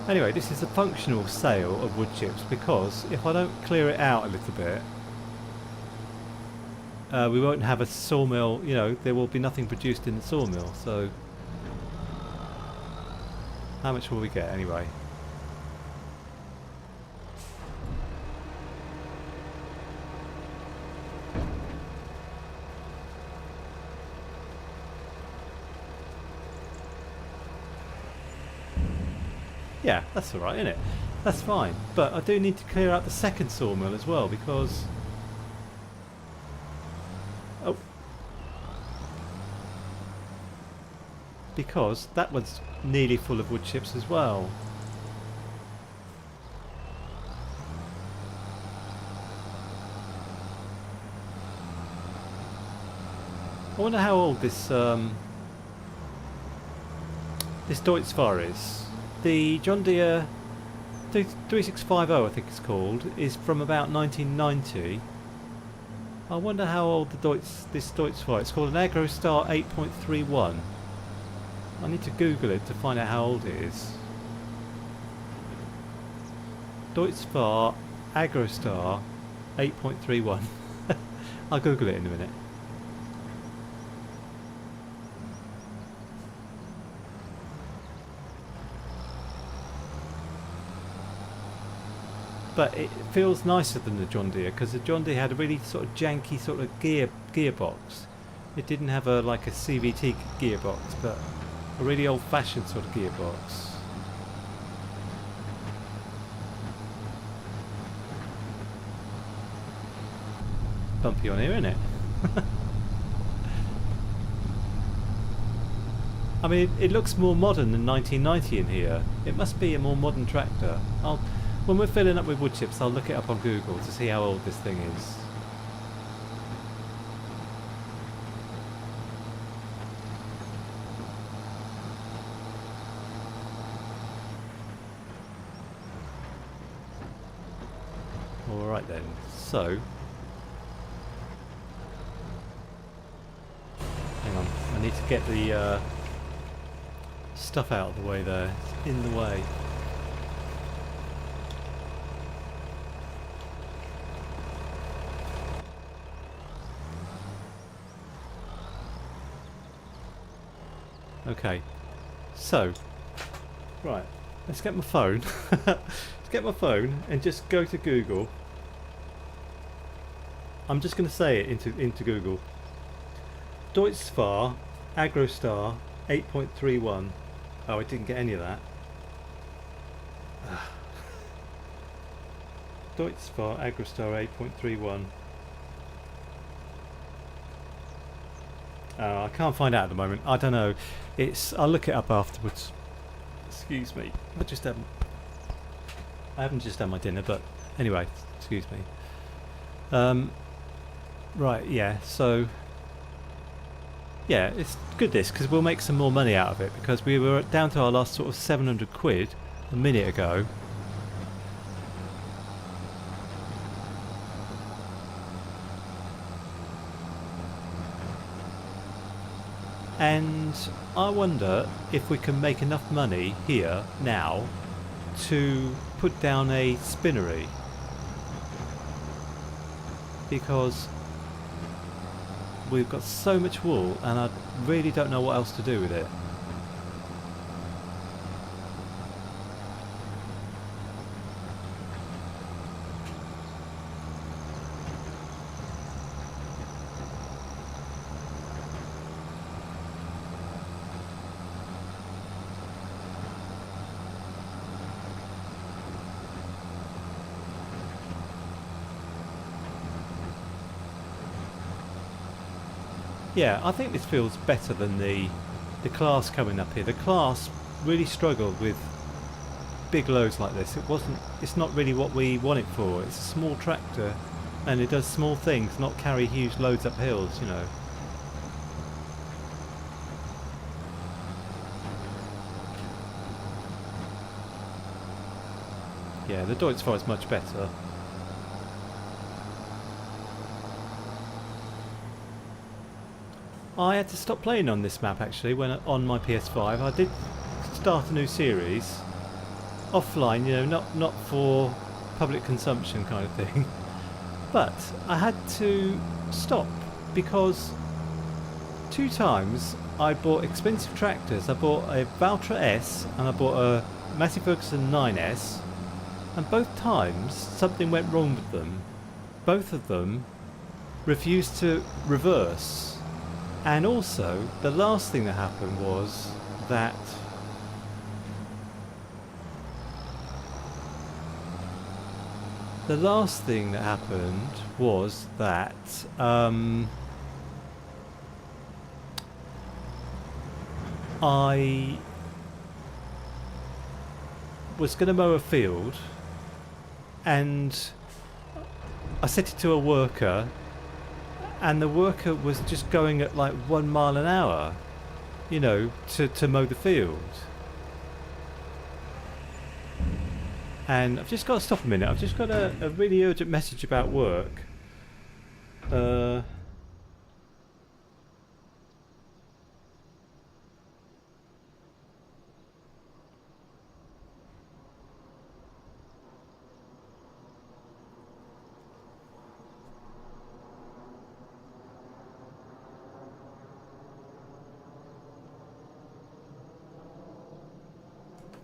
Anyway, this is a functional sale of wood chips, because if I don't clear it out a little bit, we won't have a sawmill. You know, there will be nothing produced in the sawmill. So how much will we get anyway? Yeah, that's alright, isn't it? That's fine. But I do need to clear out the second sawmill as well, because... Oh. Because that one's nearly full of wood chips as well. I wonder how old this this Deutz-Fahr is. The John Deere 3650, I think it's called, is from about 1990. I wonder how old this Deutz Fahr. It's called an AgroStar 8.31. I need to Google it to find out how old it is. Deutz Fahr AgroStar 8.31. I'll Google it in a minute. But it feels nicer than the John Deere, because the John Deere had a really sort of janky sort of gearbox. It didn't have like a CVT gearbox, but a really old-fashioned sort of gearbox. Bumpy on here, isn't it? I mean, it looks more modern than 1990 in here. It must be a more modern tractor. When we're filling up with wood chips, I'll look it up on Google to see how old this thing is. Alright then, so... hang on, I need to get the stuff out of the way there. It's in the way. Okay, so, right, let's get my phone. Let's get my phone and just go to Google. I'm just going to say it into Google. Deutz Fahr AgroStar 8.31. Oh, I didn't get any of that. Deutz Fahr AgroStar 8.31. I can't find out at the moment. I don't know. I'll look it up afterwards. Excuse me. I haven't just had my dinner, but anyway, excuse me. Right, yeah. So, yeah, it's good this, because we'll make some more money out of it, because we were down to our last sort of 700 quid a minute ago. And I wonder if we can make enough money here now to put down a spinnery, because we've got so much wool and I really don't know what else to do with it. Yeah, I think this feels better than the Class coming up here. The Class really struggled with big loads like this. It's not really what we want it for. It's a small tractor and it does small things, not carry huge loads up hills, you know. Yeah, the Deutz Fahr is much better. I had to stop playing on this map actually when on my PS5. I did start a new series offline, you know, not for public consumption kind of thing. But I had to stop because 2 times I bought expensive tractors. I bought a Valtra S and I bought a Massey Ferguson 9S, and both times something went wrong with them. Both of them refused to reverse. And also, the last thing that happened was that I was going to mow a field and I set it to a worker, and the worker was just going at like 1 mile an hour, you know, to mow the field. And I've just got to stop a minute. I've just got a really urgent message about work. Uh,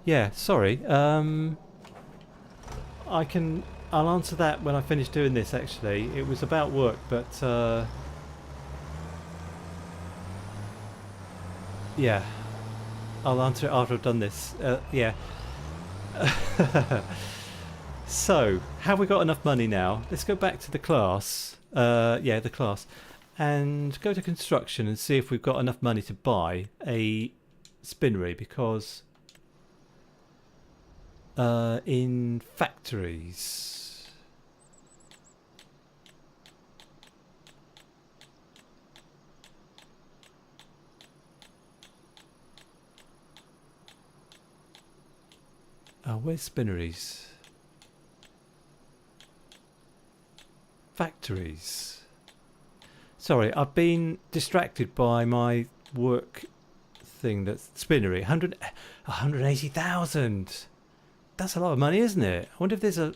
yeah, sorry. I'll answer that when I finish doing this. Actually, it was about work, but yeah, I'll answer it after I've done this. Yeah. So, have we got enough money now? Let's go back to the class. Yeah, the class, and go to construction and see if we've got enough money to buy a spinnery, because in factories. Oh, where's spinneries? Factories. Sorry, I've been distracted by my work thing. That's spinnery. 180,000. That's a lot of money, isn't it? I wonder if there's a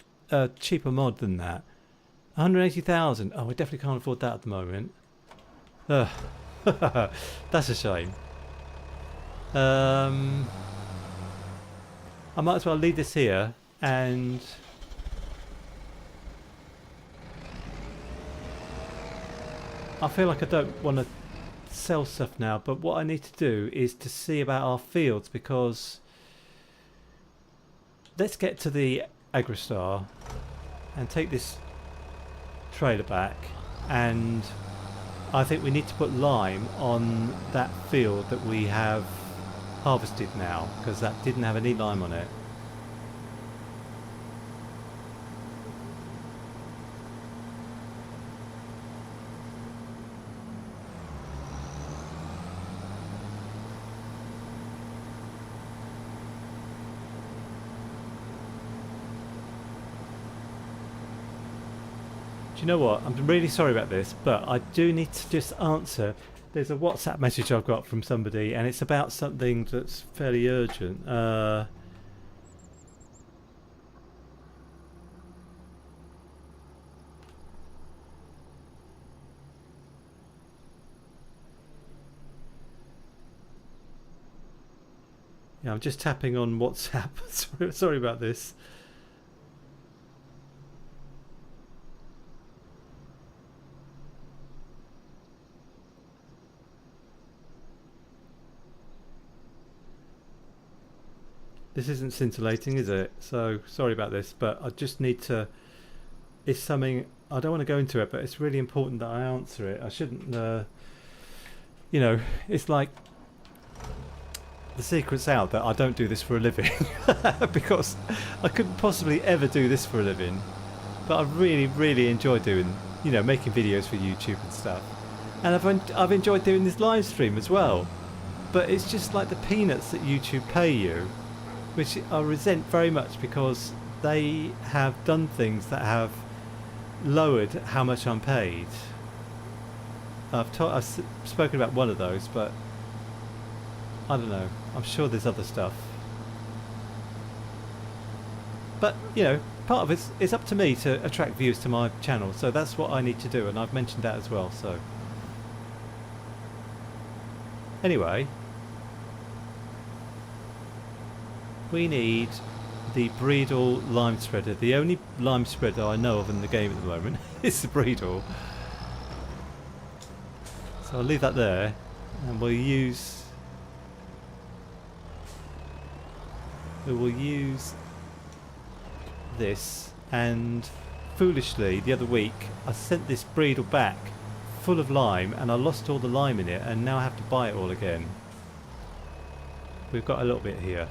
cheaper mod than that. 180,000. Oh, we definitely can't afford that at the moment. Ugh. That's a shame. I might as well leave this here, and I feel like I don't want to sell stuff now, but what I need to do is to see about our fields, because let's get to the Agrostar and take this trailer back, and I think we need to put lime on that field that we have harvested now, because that didn't have any lime on it. Do you know what? I'm really sorry about this, but I do need to just answer. There's a WhatsApp message I've got from somebody, and it's about something that's fairly urgent. Yeah, I'm just tapping on WhatsApp. Sorry about this. This isn't scintillating, is it? So sorry about this, but I just need to. It's something I don't want to go into it, but it's really important that I answer it. I shouldn't. You know, it's like the secret's out that I don't do this for a living, because I couldn't possibly ever do this for a living. But I really, really enjoy doing, making videos for YouTube and stuff. And I've enjoyed doing this live stream as well. But it's just like the peanuts that YouTube pay you, which I resent very much, because they have done things that have lowered how much I'm paid. I've spoken about one of those, but I don't know. I'm sure there's other stuff. But, part of it's up to me to attract views to my channel, so that's what I need to do, and I've mentioned that as well, so. Anyway, we need the Breedle lime spreader. The only lime spreader I know of in the game at the moment is the Breedle. So I'll leave that there, and we will use this. And foolishly, the other week I sent this Breedle back full of lime, and I lost all the lime in it, and now I have to buy it all again. We've got a little bit here.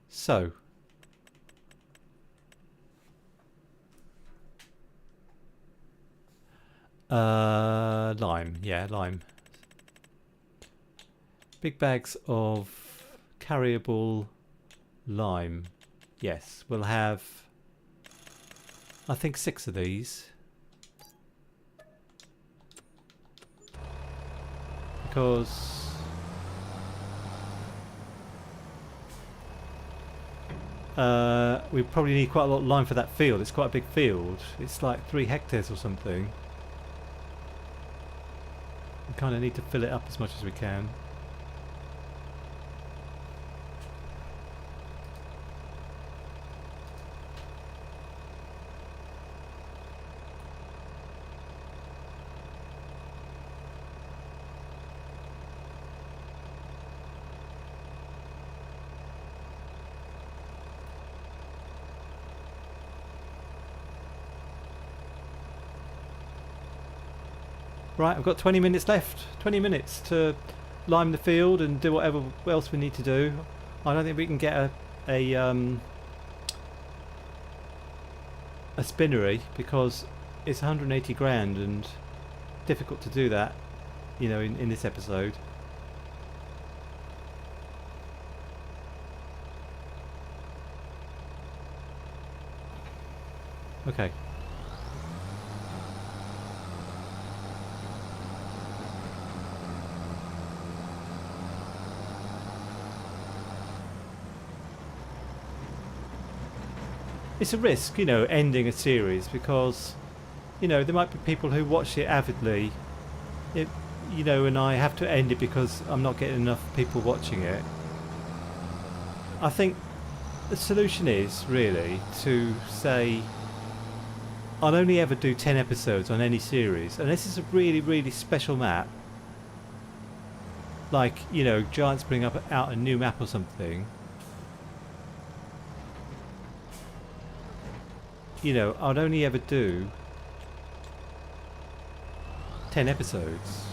So, lime, yeah, lime. Big bags of carryable lime. Yes, we'll have, I think, 6 of these. Because we probably need quite a lot of lime for that field. It's quite a big field. It's like 3 hectares or something. We kind of need to fill it up as much as we can. Right, I've got 20 minutes left. 20 minutes to lime the field and do whatever else we need to do. I don't think we can get a spinnery because it's 180 grand and difficult to do that, you know, in this episode. Okay. It's a risk, you know, ending a series because, you know, there might be people who watch it avidly, you know, and I have to end it because I'm not getting enough people watching it. I think the solution is really to say I'll only ever do 10 episodes on any series, and this is a really, really special map. Like, you know, Giants bring out a new map or something. You know, I'd only ever do 10 episodes.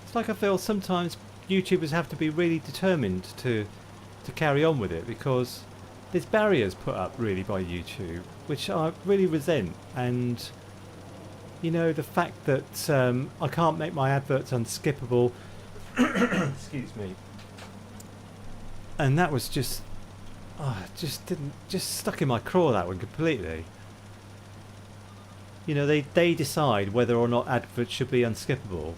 It's like I feel sometimes YouTubers have to be really determined to carry on with it because there's barriers put up really by YouTube, which I really resent. And you know, the fact that I can't make my adverts unskippable. Excuse me. And that was just, just stuck in my craw, that one completely. You know, they decide whether or not adverts should be unskippable,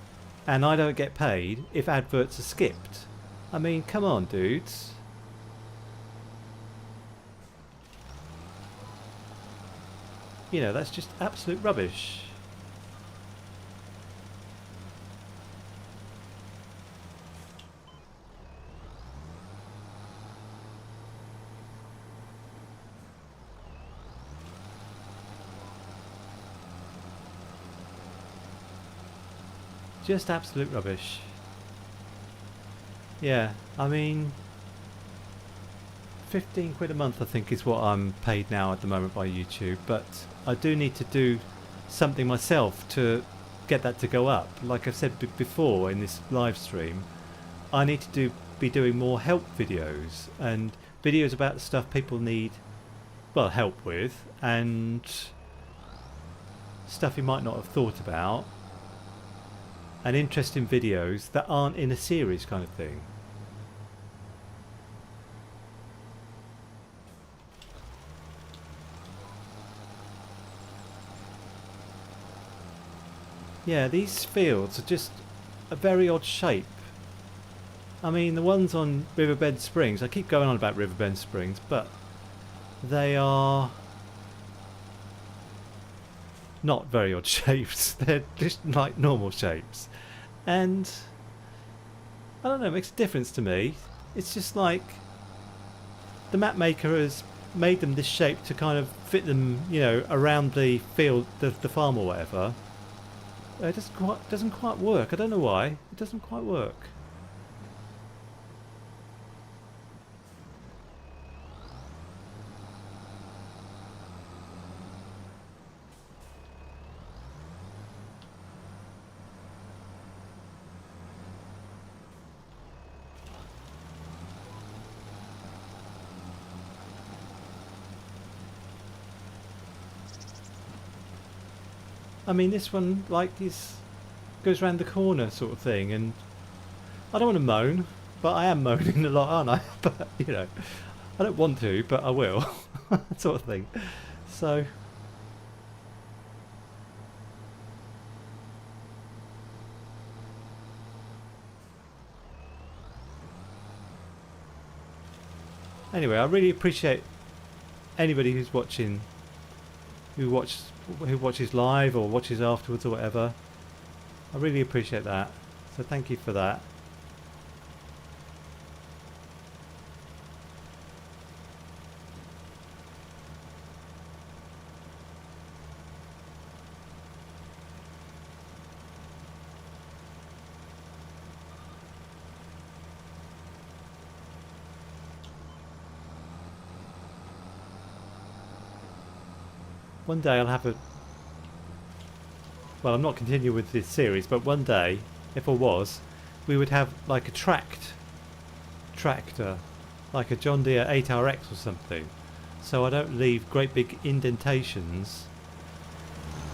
and I don't get paid if adverts are skipped. I mean, come on, dudes. You know, that's just absolute rubbish. Just absolute rubbish. Yeah, I mean, 15 quid a month I think is what I'm paid now at the moment by YouTube, but I do need to do something myself to get that to go up. Like I've said before in this live stream, I need to be doing more help videos and videos about the stuff people need, well, help with, and stuff you might not have thought about, and interesting videos that aren't in a series kind of thing. Yeah, these fields are just a very odd shape. I mean, the ones on Riverbend Springs, I keep going on about Riverbend Springs, but they are not very odd shapes. They're just like normal shapes. And I don't know, it makes a difference to me. It's just like the map maker has made them this shape to kind of fit them, you know, around the field, the farm or whatever. It doesn't quite work. I don't know why. It doesn't quite work. I mean, this one like goes round the corner sort of thing, and I don't want to moan, but I am moaning a lot, aren't I? But you know, I don't want to, but I will, sort of thing. So. Anyway, I really appreciate anybody who's watching, who watches live or watches afterwards or whatever. I really appreciate that. So thank you for that. One day I'll have a... Well, I'm not continuing with this series, but one day, if I was, we would have like a tractor, like a John Deere 8RX or something, so I don't leave great big indentations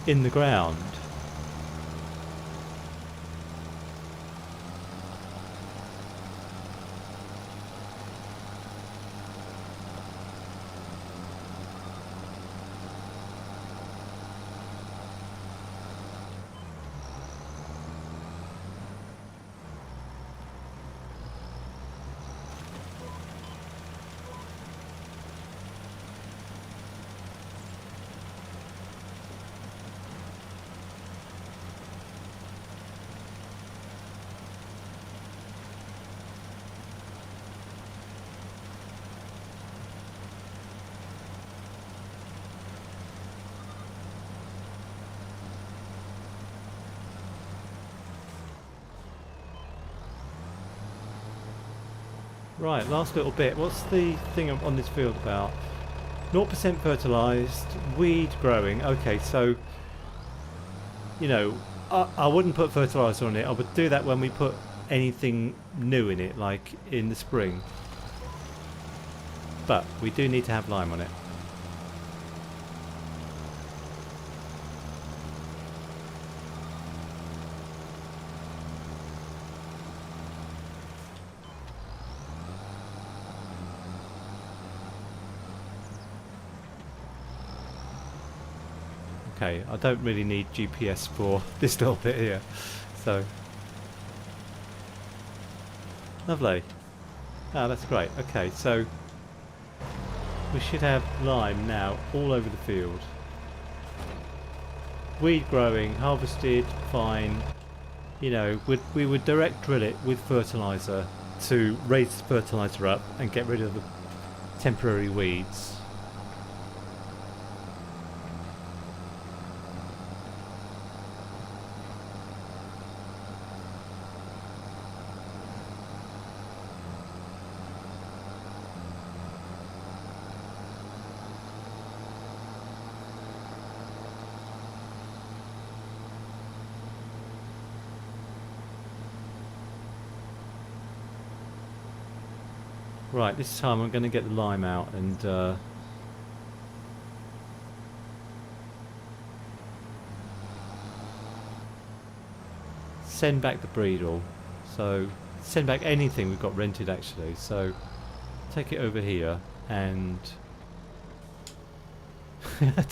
in the ground. Right, last little bit. What's the thing on this field about? 0% fertilised, weed growing. Okay, so, you know, I wouldn't put fertiliser on it. I would do that when we put anything new in it, like in the spring. But we do need to have lime on it. Okay, I don't really need GPS for this little bit here, so lovely. Ah, that's great. Okay, so we should have lime now all over the field. Weed growing, harvested, fine. You know, we would direct drill it with fertiliser to raise the fertiliser up and get rid of the temporary weeds. Right, this time I'm going to get the lime out and send back the breedle. So send back anything we've got rented actually. So take it over here and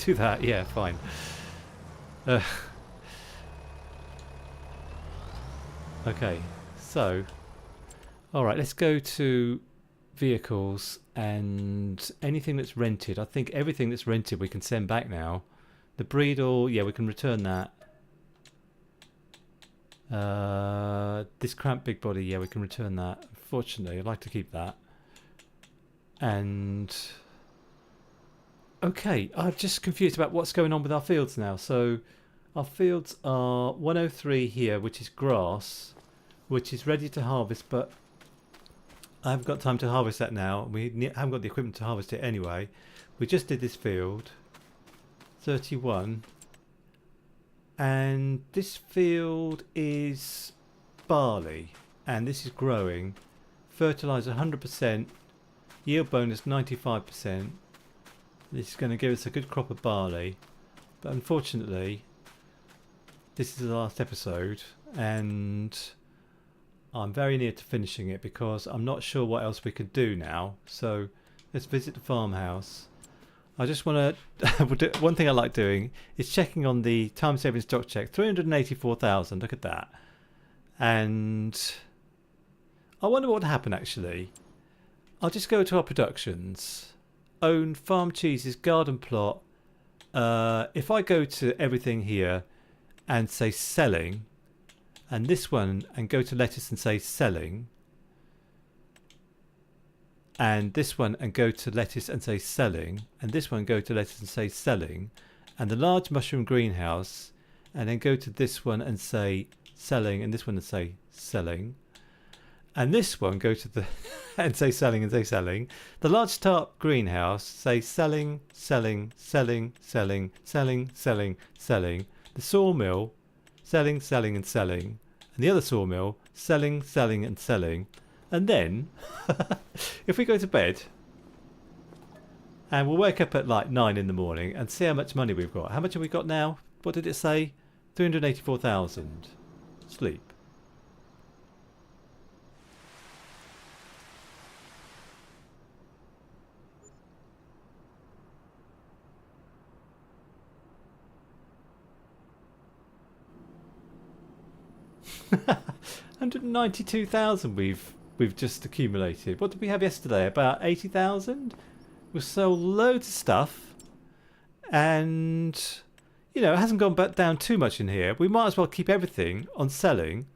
do that. Yeah, fine. Okay, so alright, let's go to vehicles and anything that's rented. I think everything that's rented we can send back now. The breedle, yeah, we can return that. This cramped big body, yeah, we can return that. Unfortunately, I'd like to keep that. And okay, I'm just confused about what's going on with our fields now. So our fields are 103 here, which is grass, which is ready to harvest, but I haven't got time to harvest that now. We haven't got the equipment to harvest it anyway. We just did this field, 31, and this field is barley, and this is growing. Fertiliser 100%, yield bonus 95%. This is going to give us a good crop of barley, but unfortunately this is the last episode, and I'm very near to finishing it because I'm not sure what else we can do now. So let's visit the farmhouse. I just want to one thing I like doing is checking on the time saving stock check. 384,000, look at that. And I wonder what would happen actually. I'll just go to our productions, own farm cheeses, garden plot. If I go to everything here and say selling, and this one, and go to lettuce and say selling, and this one and go to lettuce and say selling, and this one go to lettuce and say selling, and the large mushroom greenhouse, and then go to this one and say selling, and this one and say selling, and this one go to the and say selling and say selling. The large tarp greenhouse, say selling, selling, selling, selling, selling, selling, selling. The sawmill, selling, selling and selling, and the other sawmill, selling, selling and selling. And then if we go to bed and we'll wake up at like 9 in the morning and see how much money we've got. How much have we got now? What did it say? 384,000. Sleep. $192,000 we've just accumulated. What did we have yesterday? About 80,000. We sold loads of stuff, and you know it hasn't gone back down too much in here. We might as well keep everything on selling,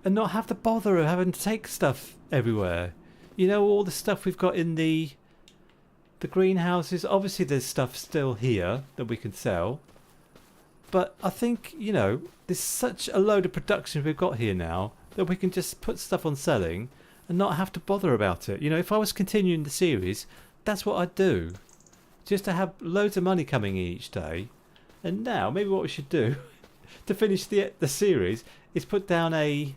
and not have the bother of having to take stuff everywhere. You know, all the stuff we've got in the greenhouses. Obviously, there's stuff still here that we can sell. But I think, you know, there's such a load of production we've got here now that we can just put stuff on selling and not have to bother about it. You know, if I was continuing the series, that's what I'd do. Just to have loads of money coming in each day. And now, maybe what we should do to finish the series is put down a...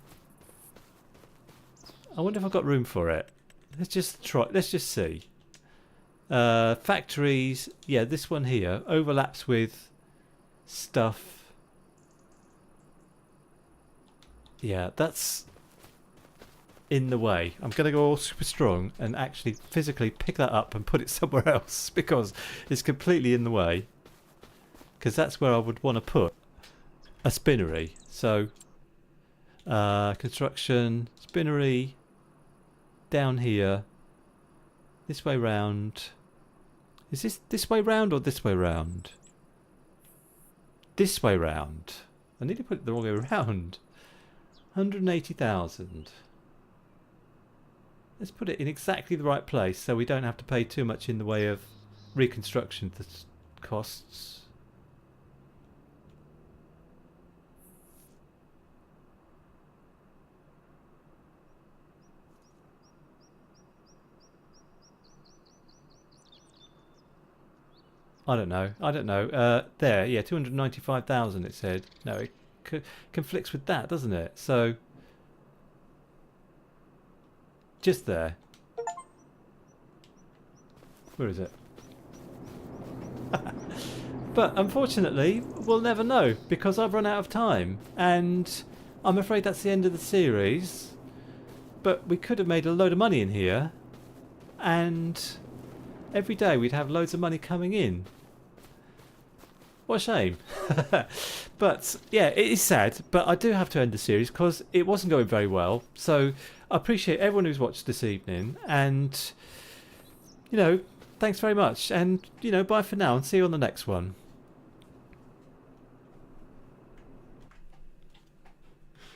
I wonder if I've got room for it. Let's just try. Let's just see. Factories. Yeah, this one here overlaps with... stuff. Yeah, that's in the way. I'm going to go all super strong and actually physically pick that up and put it somewhere else because it's completely in the way. Because that's where I would want to put a spinnery. So, construction, spinnery, down here, this way round. Is this way round or this way round? This way round. I need to put it the wrong way around. 180,000. Let's put it in exactly the right place so we don't have to pay too much in the way of reconstruction costs. I don't know. There, yeah, 295,000 it said. No, it conflicts with that, doesn't it? So, just there. Where is it? But unfortunately, we'll never know because I've run out of time. And I'm afraid that's the end of the series. But we could have made a load of money in here. And every day we'd have loads of money coming in. What a shame. But yeah, it is sad, but I do have to end the series because it wasn't going very well. So I appreciate everyone who's watched this evening, and you know, thanks very much, and you know, bye for now and see you on the next one.